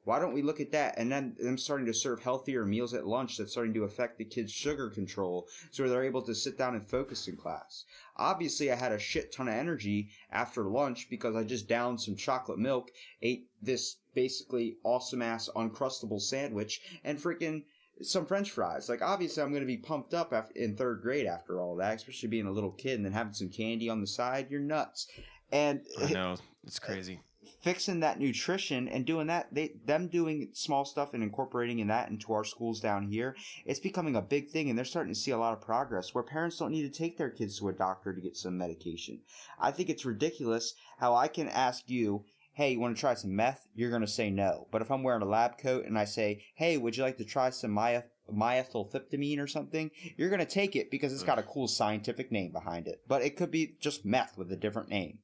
Why don't we look at that? And then them starting to serve healthier meals at lunch that's starting to affect the kid's sugar control, so they're able to sit down and focus in class. Obviously, I had a shit ton of energy after lunch because I just downed some chocolate milk, ate this basically awesome-ass Uncrustable sandwich, and freaking some French fries. Like, obviously I'm going to be pumped up in third grade after all that, especially being a little kid and then having some candy on the side. You're nuts. And I know, it's crazy. Fixing that nutrition and doing that, them doing small stuff and incorporating in that into our schools down here, it's becoming a big thing, and they're starting to see a lot of progress where parents don't need to take their kids to a doctor to get some medication. I think it's ridiculous how I can ask you, hey, you want to try some meth? You're going to say no. But if I'm wearing a lab coat and I say, hey, would you like to try some methylphenidate or something? You're going to take it because it's got a cool scientific name behind it. But it could be just meth with a different name.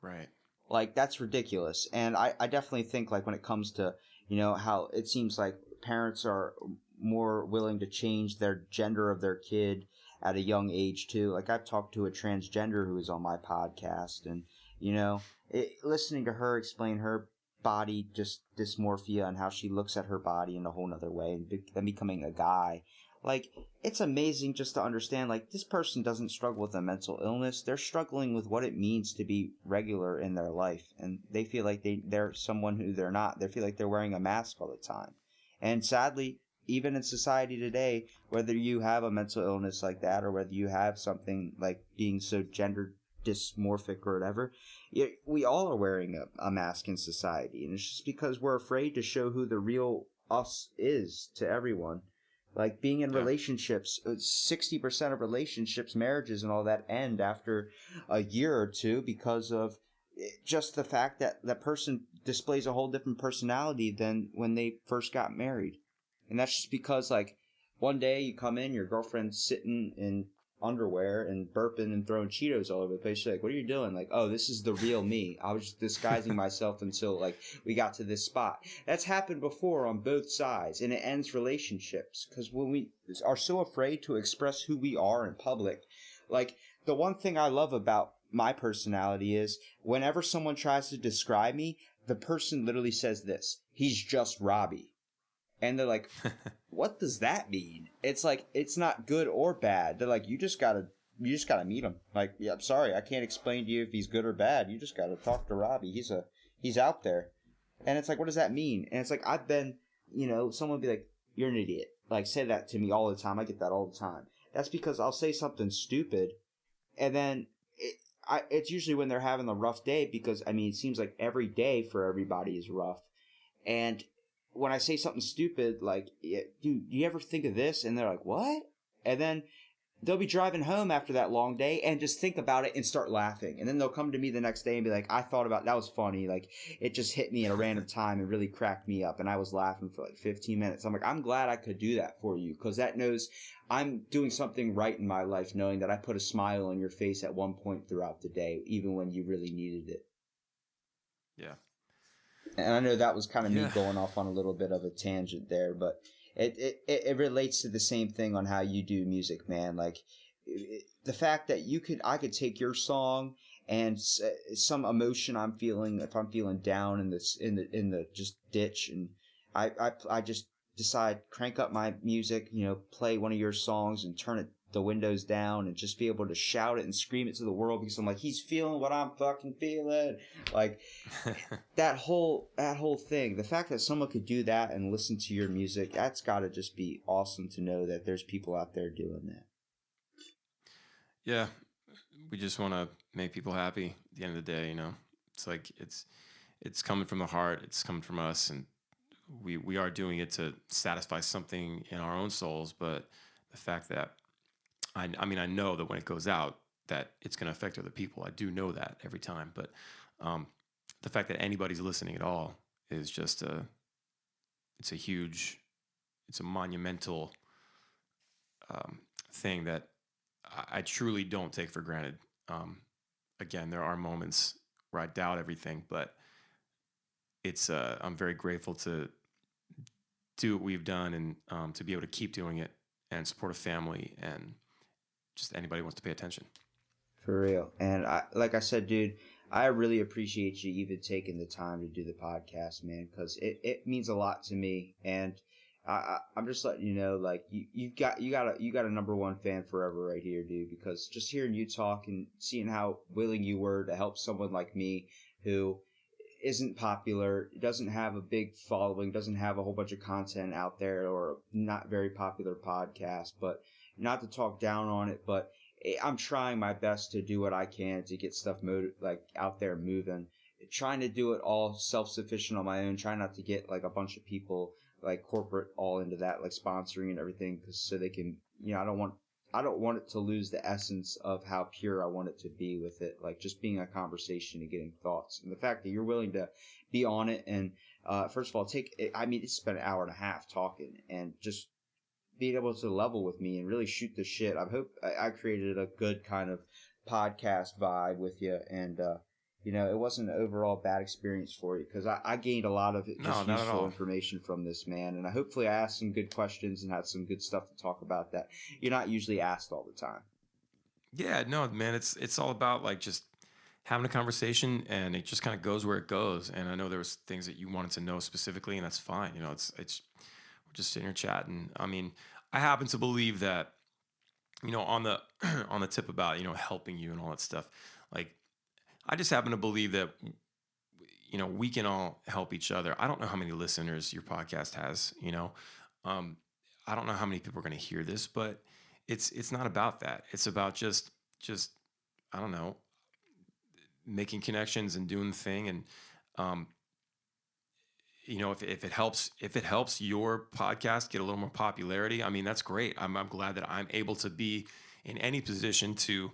Right. Like, that's ridiculous. And I definitely think, like, when it comes to, how it seems like parents are more willing to change their gender of their kid at a young age, too. Like, I've talked to a transgender who was on my podcast, and listening to her explain her body just dysmorphia and how she looks at her body in a whole nother way, and then becoming a guy, like, it's amazing just to understand, like, this person doesn't struggle with a mental illness. They're struggling with what it means to be regular in their life, and they feel like they're someone who they're not. They feel like they're wearing a mask all the time. And sadly, even in society today, whether you have a mental illness like that or whether you have something like being so gender dysmorphic or whatever, we all are wearing a mask in society, and it's just because we're afraid to show who the real us is to everyone. Like, being in relationships, 60% of relationships, marriages and all that end after a year or two because of just the fact that that person displays a whole different personality than when they first got married. And that's just because, like, one day you come in, your girlfriend's sitting in underwear and burping and throwing Cheetos all over the place. She's like, what are you doing? Like, oh, this is the real me. I was just disguising myself until, like, we got to this spot. That's happened before on both sides, and it ends relationships. Because when we are so afraid to express who we are in public, like, the one thing I love about my personality is whenever someone tries to describe me, the person literally says this: he's just Robbie. And they're like, what does that mean? It's like, it's not good or bad. They're like, you just gotta meet him. Like, yeah, I'm sorry, I can't explain to you if he's good or bad. You just gotta talk to Robbie. He's out there. And it's like, what does that mean? And it's like, I've been, someone would be like, you're an idiot. Like, say that to me all the time. I get that all the time. That's because I'll say something stupid, and then it's usually when they're having a rough day, because, I mean, it seems like every day for everybody is rough. And when I say something stupid, like, dude, do you ever think of this? And they're like, what? And then they'll be driving home after that long day and just think about it and start laughing. And then they'll come to me the next day and be like, I thought about that was funny. Like it just hit me at a random time and really cracked me up. And I was laughing for like 15 minutes. I'm like, I'm glad I could do that for you because that knows I'm doing something right in my life, knowing that I put a smile on your face at one point throughout the day, even when you really needed it. Yeah. And I know that was kind of me Yeah. going off on a little bit of a tangent there, but it relates to the same thing on how you do music, man. Like the fact that I could take your song and some emotion I'm feeling, if I'm feeling down in the just ditch, and I just decide crank up my music, play one of your songs and turn the windows down and just be able to shout it and scream it to the world because I'm like, he's feeling what I'm fucking feeling. Like that whole thing, the fact that someone could do that and listen to your music, that's got to just be awesome to know that there's people out there doing that. Yeah. We just want to make people happy at the end of the day, It's like it's coming from the heart, it's coming from us, and we are doing it to satisfy something in our own souls, but the fact that I know that when it goes out that it's going to affect other people. I do know that every time, but the fact that anybody's listening at all is just it's a monumental thing that I truly don't take for granted. Again, there are moments where I doubt everything, but I'm very grateful to do what we've done and to be able to keep doing it and support a family and just anybody who wants to pay attention. For real. And like I said, dude, I really appreciate you even taking the time to do the podcast, man, because it means a lot to me. And I'm just letting you know, like you got a number one fan forever right here, dude. Because just hearing you talk and seeing how willing you were to help someone like me who isn't popular, doesn't have a big following, doesn't have a whole bunch of content out there, or not very popular podcast, but not to talk down on it, but I'm trying my best to do what I can to get stuff out there moving. Trying to do it all self-sufficient on my own. Trying not to get like a bunch of people like corporate all into that, like sponsoring and everything, so they can. I don't want it to lose the essence of how pure I want it to be with it. Like just being a conversation and getting thoughts. And the fact that you're willing to be on it and first of all it's been an hour and a half talking and just being able to level with me and really shoot the shit. I hope I created a good kind of podcast vibe with you, and it wasn't an overall bad experience for you because I gained a lot of useful information from this, man. And hopefully I asked some good questions and had some good stuff to talk about that you're not usually asked all the time. Yeah, no, man, it's all about like just having a conversation, and it just kind of goes where it goes. And I know there was things that you wanted to know specifically, and that's fine. It's we're just sitting here chatting. I mean, I happen to believe that, on the on the tip about helping you and all that stuff, like I just happen to believe that we can all help each other. I don't know how many listeners your podcast has. I don't know how many people are going to hear this, but it's not about that. It's about just I don't know, making connections and doing the thing. And if it helps your podcast get a little more popularity, I mean, that's great. I'm glad that I'm able to be in any position to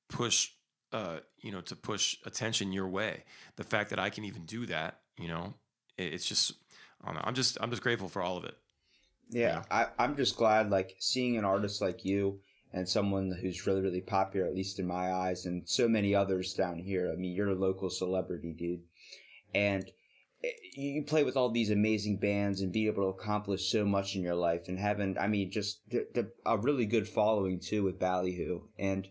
push to push attention your way. The fact that I can even do that, it's just, I don't know. I'm just grateful for all of it. Yeah. I'm just glad, like, seeing an artist like you and someone who's really, really popular, at least in my eyes, and so many others down here. I mean, you're a local celebrity, dude. And you play with all these amazing bands and be able to accomplish so much in your life and having, just a really good following too with Ballyhoo. And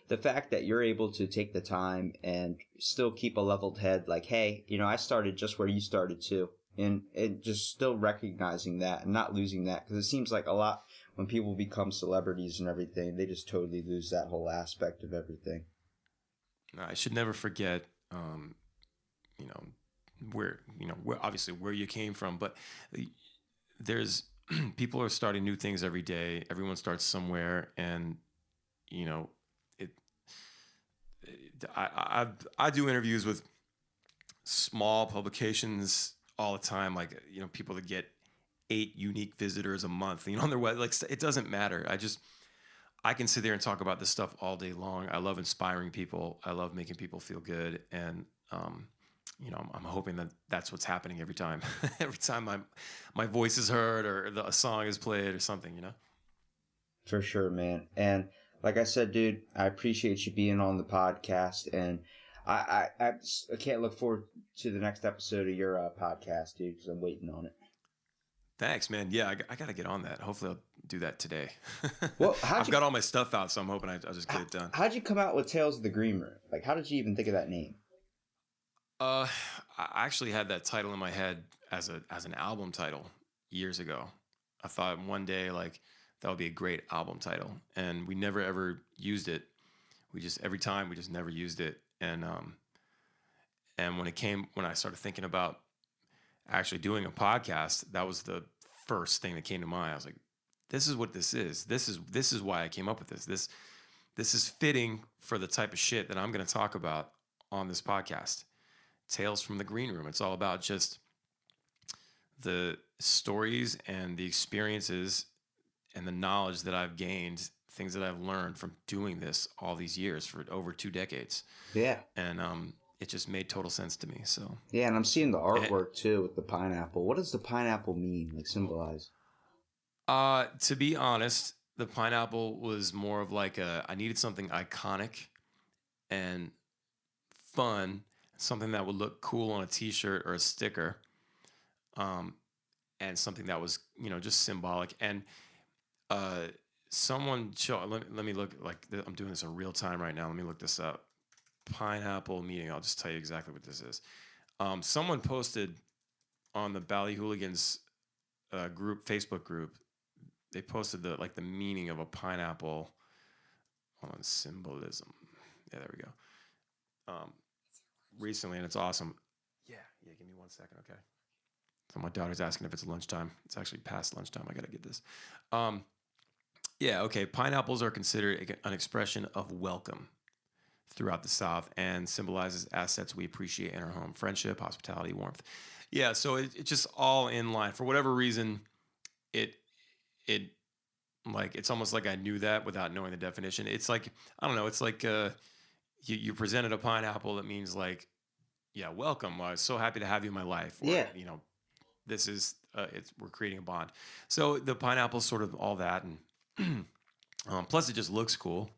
the fact that you're able to take the time and still keep a leveled head, like, hey, I started just where you started too. And just still recognizing that and not losing that. Because it seems like a lot when people become celebrities and everything, they just totally lose that whole aspect of everything. I should never forget, where obviously where you came from, but there's people are starting new things every day. Everyone starts somewhere, and I do interviews with small publications all the time, like people that get 8 unique visitors a month, on their web. Like, it doesn't matter. I can sit there and talk about this stuff all day long. I love inspiring people. I love making people feel good. And, I'm hoping that that's what's happening every time. Every time my voice is heard or a song is played or something, For sure, man. And like I said, dude, I appreciate you being on the podcast, and I can't look forward to the next episode of your podcast, dude, because I'm waiting on it. Thanks, man. Yeah, I got to get on that. Hopefully I'll do that today. Well, I've got all my stuff out, so I'm hoping I'll just get it done. How'd you come out with Tales of the Green Room? Like, how did you even think of that name? I actually had that title in my head as an album title years ago. I thought one day like that would be a great album title, and we never ever used it. Every time we just never used it. And when I started thinking about actually doing a podcast, that was the first thing that came to mind. I was like, this is what this is. This is why I came up with this. This is fitting for the type of shit that I'm going to talk about on this podcast. Tales from the Green Room. It's all about just the stories and the experiences and the knowledge that I've gained, things that I've learned from doing this all these years for over 2 decades. Yeah. And it just made total sense to me. So yeah, and I'm seeing the artwork too with the pineapple. What does the pineapple mean? Like symbolize? To be honest, the pineapple was more of like I needed something iconic and fun, something that would look cool on a t-shirt or a sticker, and something that was, just symbolic. And let me look, like I'm doing this in real time right now. Let me look this up. Pineapple meaning. I'll just tell you exactly what this is. Someone posted on the Ballyhooligans group, Facebook group. They posted the meaning of a pineapple. Hold on, symbolism. Yeah, there we go. Recently, and it's awesome. Yeah, give me 1 second, okay? So my daughter's asking if it's lunchtime. It's actually past lunchtime. I gotta get this. Yeah, okay. Pineapples are considered an expression of welcome throughout the South and symbolizes assets we appreciate in our home: friendship, hospitality, warmth. Yeah, so it's just all in line. For whatever reason, it it's almost like I knew that without knowing the definition. It's like, I don't know, it's like you presented a pineapple that means like, yeah, welcome. I was so happy to have you in my life. Or, Yeah. This is we're creating a bond. So the pineapple's sort of all that, and plus it just looks cool,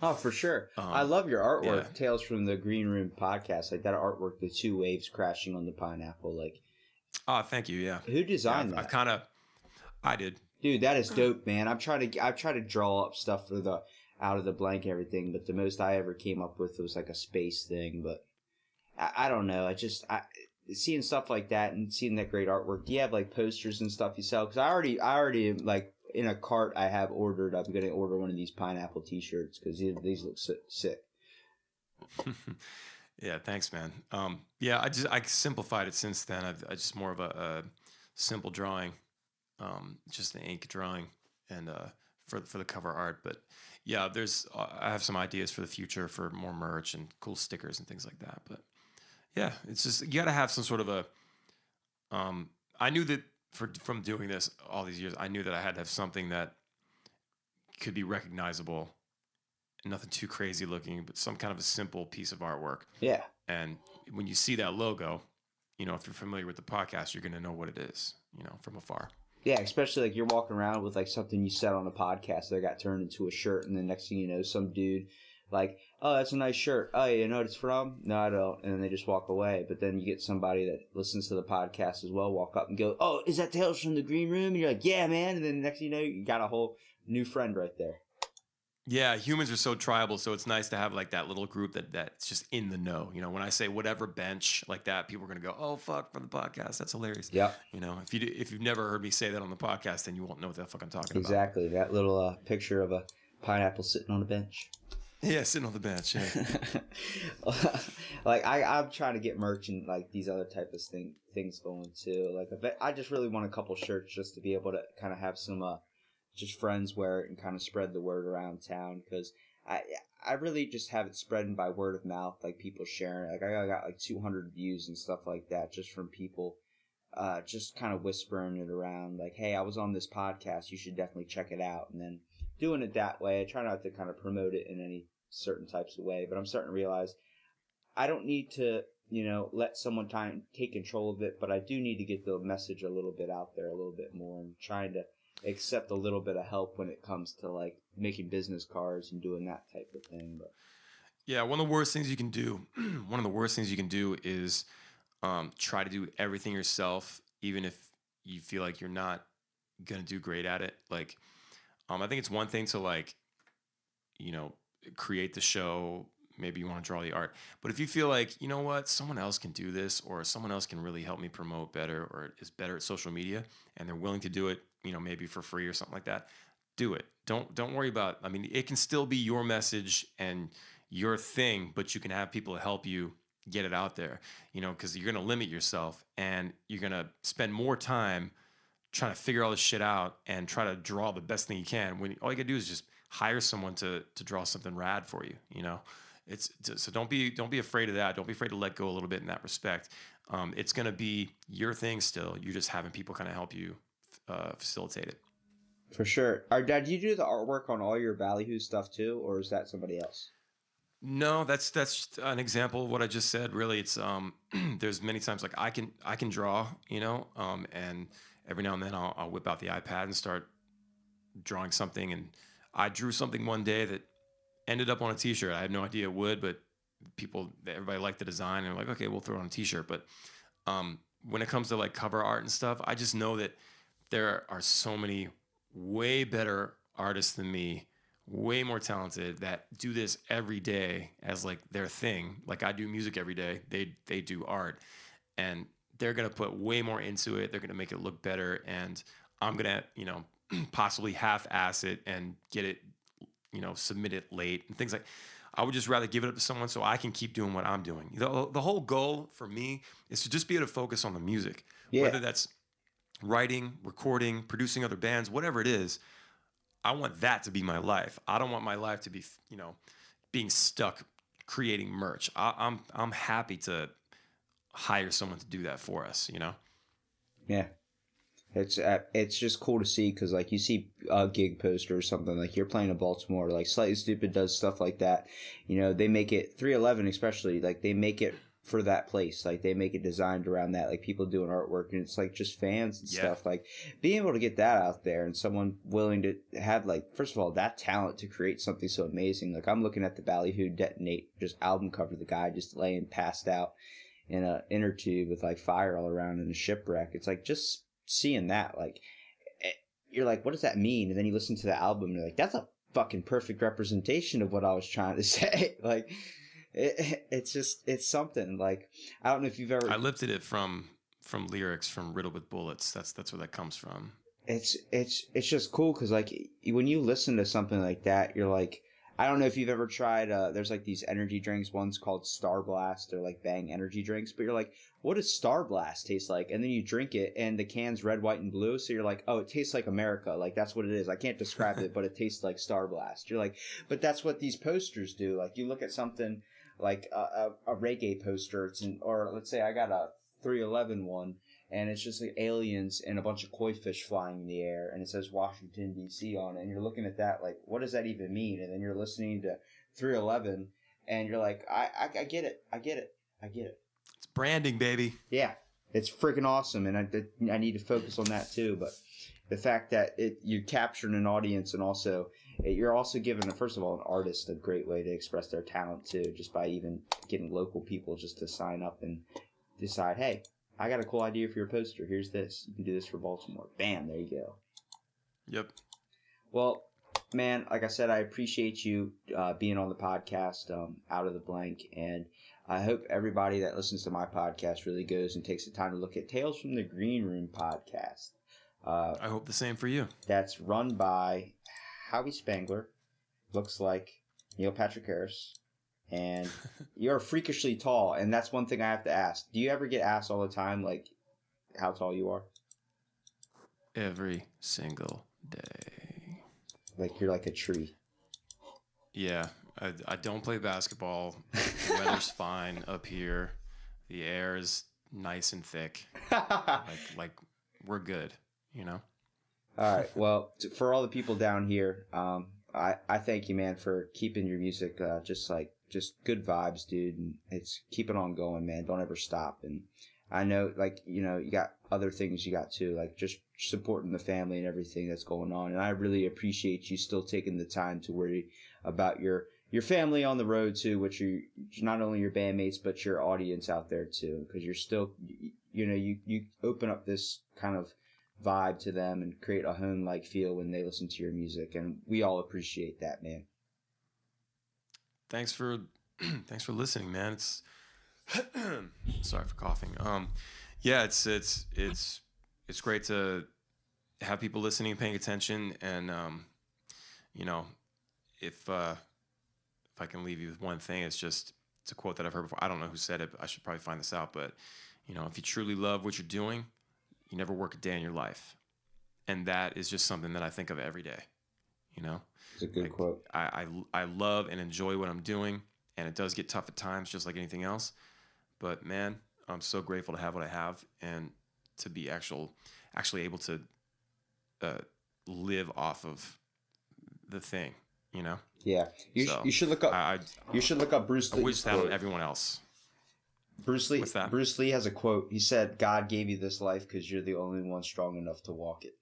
Oh, for sure. I love your artwork, yeah. Tales from the Green Room podcast. Like that artwork, the 2 waves crashing on the pineapple. Like, Oh, thank you. Yeah. who designed that? I did. Dude, that is dope, man. I've tried to draw up stuff for the out of the blank and everything, but the most I ever came up with was like a space thing. But I don't know. Seeing stuff like that and seeing that great artwork. Do you have like posters and stuff you sell? Because I already like in a cart I have ordered. I'm gonna order one of these pineapple T-shirts because these look sick. Yeah, thanks, man. Yeah, I simplified it since then. I just more of a simple drawing, just an ink drawing, and for the cover art. But yeah, I have some ideas for the future for more merch and cool stickers and things like that. But yeah, it's just you got to have some sort of a. I knew that from doing this all these years, I knew that I had to have something that could be recognizable. Nothing too crazy looking, but some kind of a simple piece of artwork. Yeah. And when you see that logo, if you're familiar with the podcast, you're going to know what it is, from afar. Yeah, especially like you're walking around with like something you said on a podcast that got turned into a shirt, and the next thing you know, some dude like, oh, that's a nice shirt. Oh, you know what it's from? No, I don't. And then they just walk away. But then you get somebody that listens to the podcast as well, walk up and go, oh, is that Tales from the Green Room? And you're like, yeah, man. And then the next thing you know, you got a whole new friend right there. Yeah, humans are so tribal, so it's nice to have like that little group that's just in the know. When I say whatever bench like that, people are gonna go, "Oh fuck," from the podcast. That's hilarious. Yeah. If you've never heard me say that on the podcast, then you won't know what the fuck I'm talking about. Exactly. That little picture of a pineapple sitting on a bench. Yeah, sitting on the bench. Yeah. Like I'm trying to get merch and like these other type of things going too. Like I just really want a couple shirts just to be able to kind of have some just friends wear it and kind of spread the word around town, because I really just have it spreading by word of mouth, like people sharing it. Like I got like 200 views and stuff like that just from people just kind of whispering it around, like, hey, I was on this podcast, you should definitely check it out. And then doing it that way. I try not to kind of promote it in any certain types of way, but I'm starting to realize I don't need to, let someone take control of it, but I do need to get the message a little bit out there a little bit more, and trying to accept a little bit of help when it comes to like making business cards and doing that type of thing. But Yeah, one of the worst things you can do, one of the worst things you can do is try to do everything yourself, even if you feel like you're not gonna do great at it. Like, I think it's one thing to like, you know, create the show. Maybe you want to draw the art, but if you feel like, you know what, someone else can do this, or someone else can really help me promote better, or is better at social media, and they're willing to do it, maybe for free or something like that, do it. Don't worry about. I mean, it can still be your message and your thing, but you can have people to help you get it out there. Because you're gonna limit yourself, and you're gonna spend more time trying to figure all this shit out and try to draw the best thing you can, when all you gotta do is just hire someone to draw something rad for you. So don't be afraid of that. Don't be afraid to let go a little bit in that respect. It's gonna be your thing still. You're just having people kind of help you facilitate it. for sure. Dad, do you do the artwork on all your Ballyhoo stuff too, or is that somebody else? No, that's an example of what I just said. Really, it's there's many times like I can draw, and every now and then I'll whip out the iPad and start drawing something. And I drew something one day that ended up on a T-shirt. I had no idea it would, but everybody liked the design, and they're like, okay, we'll throw it on a T-shirt. But when it comes to like cover art and stuff, I just know that there are so many way better artists than me, way more talented, that do this every day as like their thing. Like I do music every day. They do art, and they're going to put way more into it. They're going to make it look better. And I'm going to, possibly half-ass it and get it, submit it late and things like. I would just rather give it up to someone so I can keep doing what I'm doing. The whole goal for me is to just be able to focus on the music, whether that's writing, recording, producing other bands, whatever it is. I want that to be my life. I don't want my life to be, being stuck creating merch. I'm happy to hire someone to do that for us. Yeah. It's just cool to see, because like you see a gig poster or something, like you're playing in Baltimore, like Slightly Stupid does stuff like that. They make it 311 especially, like they make it for that place, like they make it designed around that, like people doing artwork, and it's like just fans and stuff. Like being able to get that out there, and someone willing to have, like, first of all, that talent to create something so amazing. Like I'm looking at the Ballyhoo Detonate just album cover, the guy just laying passed out in a inner tube with like fire all around in a shipwreck. It's like just seeing that, like, you're like, what does that mean? And then you listen to the album and you're like, that's a fucking perfect representation of what I was trying to say. Like it's something. Like, I don't know if you've ever. I lifted it from lyrics from Riddled with Bullets. That's where that comes from. It's just cool, because like when you listen to something like that, you're like, I don't know if you've ever tried, there's like these energy drinks, one's called Star Blast, or like Bang energy drinks, but you're like, what does Star Blast taste like? And then you drink it, and the can's red, white, and blue, so you're like, oh, it tastes like America. Like, that's what it is. I can't describe it, but it tastes like Star Blast. You're like, but that's what these posters do. Like, you look at something like a reggae poster, or let's say I got a 311 one, and it's just like aliens and a bunch of koi fish flying in the air, and it says Washington, D.C. on it, and you're looking at that like, what does that even mean? And then you're listening to 311, and you're like, I get it. It's branding, baby. Yeah, it's freaking awesome, and I need to focus on that too. But the fact that you're capturing an audience, and also you're also giving, first of all, an artist a great way to express their talent too, just by even getting local people just to sign up and decide, hey, I got a cool idea for your poster. Here's this. You can do this for Baltimore. Bam, there you go. Yep. Well, man, like I said, I appreciate you being on the podcast, Out of the Blank, and I hope everybody that listens to my podcast really goes and takes the time to look at Tales from the Green Room podcast. I hope the same for you. That's run by Howie Spangler. Looks like Neil Patrick Harris. And you're freakishly tall, and that's one thing I have to ask. Do you ever get asked all the time, like, how tall you are? Every single day. Like, you're like a tree. Yeah, I don't play basketball. The weather's fine up here. The air is nice and thick. like we're good, All right. Well, for all the people down here, I thank you, man, for keeping your music just good vibes, dude. And it's keep it on going, man. Don't ever stop. And I know, like, you got other things you got too, like just supporting the family and everything that's going on. And I really appreciate you still taking the time to worry about your family on the road too, which are not only your bandmates but your audience out there too, because you're still, you open up this kind of vibe to them and create a home-like feel when they listen to your music, and we all appreciate that, man. Thanks for listening, man. It's sorry for coughing. Yeah, it's great to have people listening and paying attention, and if I can leave you with one thing, it's a quote that I've heard before. I don't know who said it, but I should probably find this out. But if you truly love what you're doing, you never work a day in your life. And that is just something that I think of every day. It's a good quote. I love and enjoy what I'm doing, and it does get tough at times, just like anything else. But man, I'm so grateful to have what I have and to be actually able to live off of the thing. Yeah, you should look up. You should look up Bruce Lee. I wish that on everyone else. Bruce Lee. What's that? Bruce Lee has a quote. He said, "God gave you this life because you're the only one strong enough to walk it."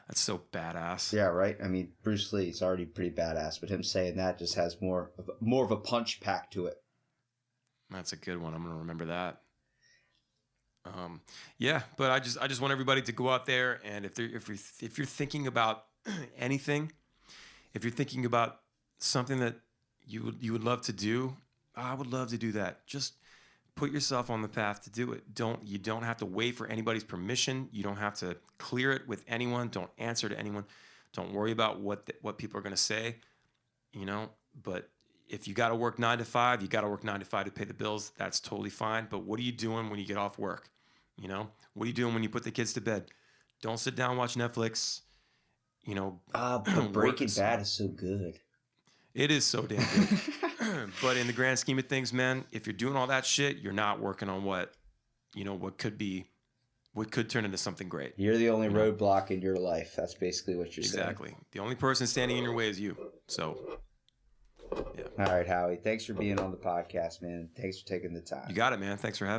That's so badass. Yeah, right. I mean, Bruce Lee's already pretty badass, but him saying that just has more of a punch pack to it. That's a good one. I'm gonna remember that. Yeah, but I just want everybody to go out there, and if you're thinking about anything, if you're thinking about something that you would love to do, I would love to do that. Just put yourself on the path to do it. You don't have to wait for anybody's permission. You don't have to clear it with anyone. Don't answer to anyone. Don't worry about what people are going to say, but if you got to work 9 to 5, you got to work 9 to 5 to pay the bills. That's totally fine. But what are you doing when you get off work? What are you doing when you put the kids to bed? Don't sit down and watch Netflix. But Breaking Bad is so good. It is so damn good. But in the grand scheme of things, man, if you're doing all that shit, you're not working on what could turn into something great. You're the only roadblock in your life. That's basically what you're saying. Exactly. The only person standing in your way is you. So, yeah. All right, Howie. Thanks for being on the podcast, man. Thanks for taking the time. You got it, man. Thanks for having me.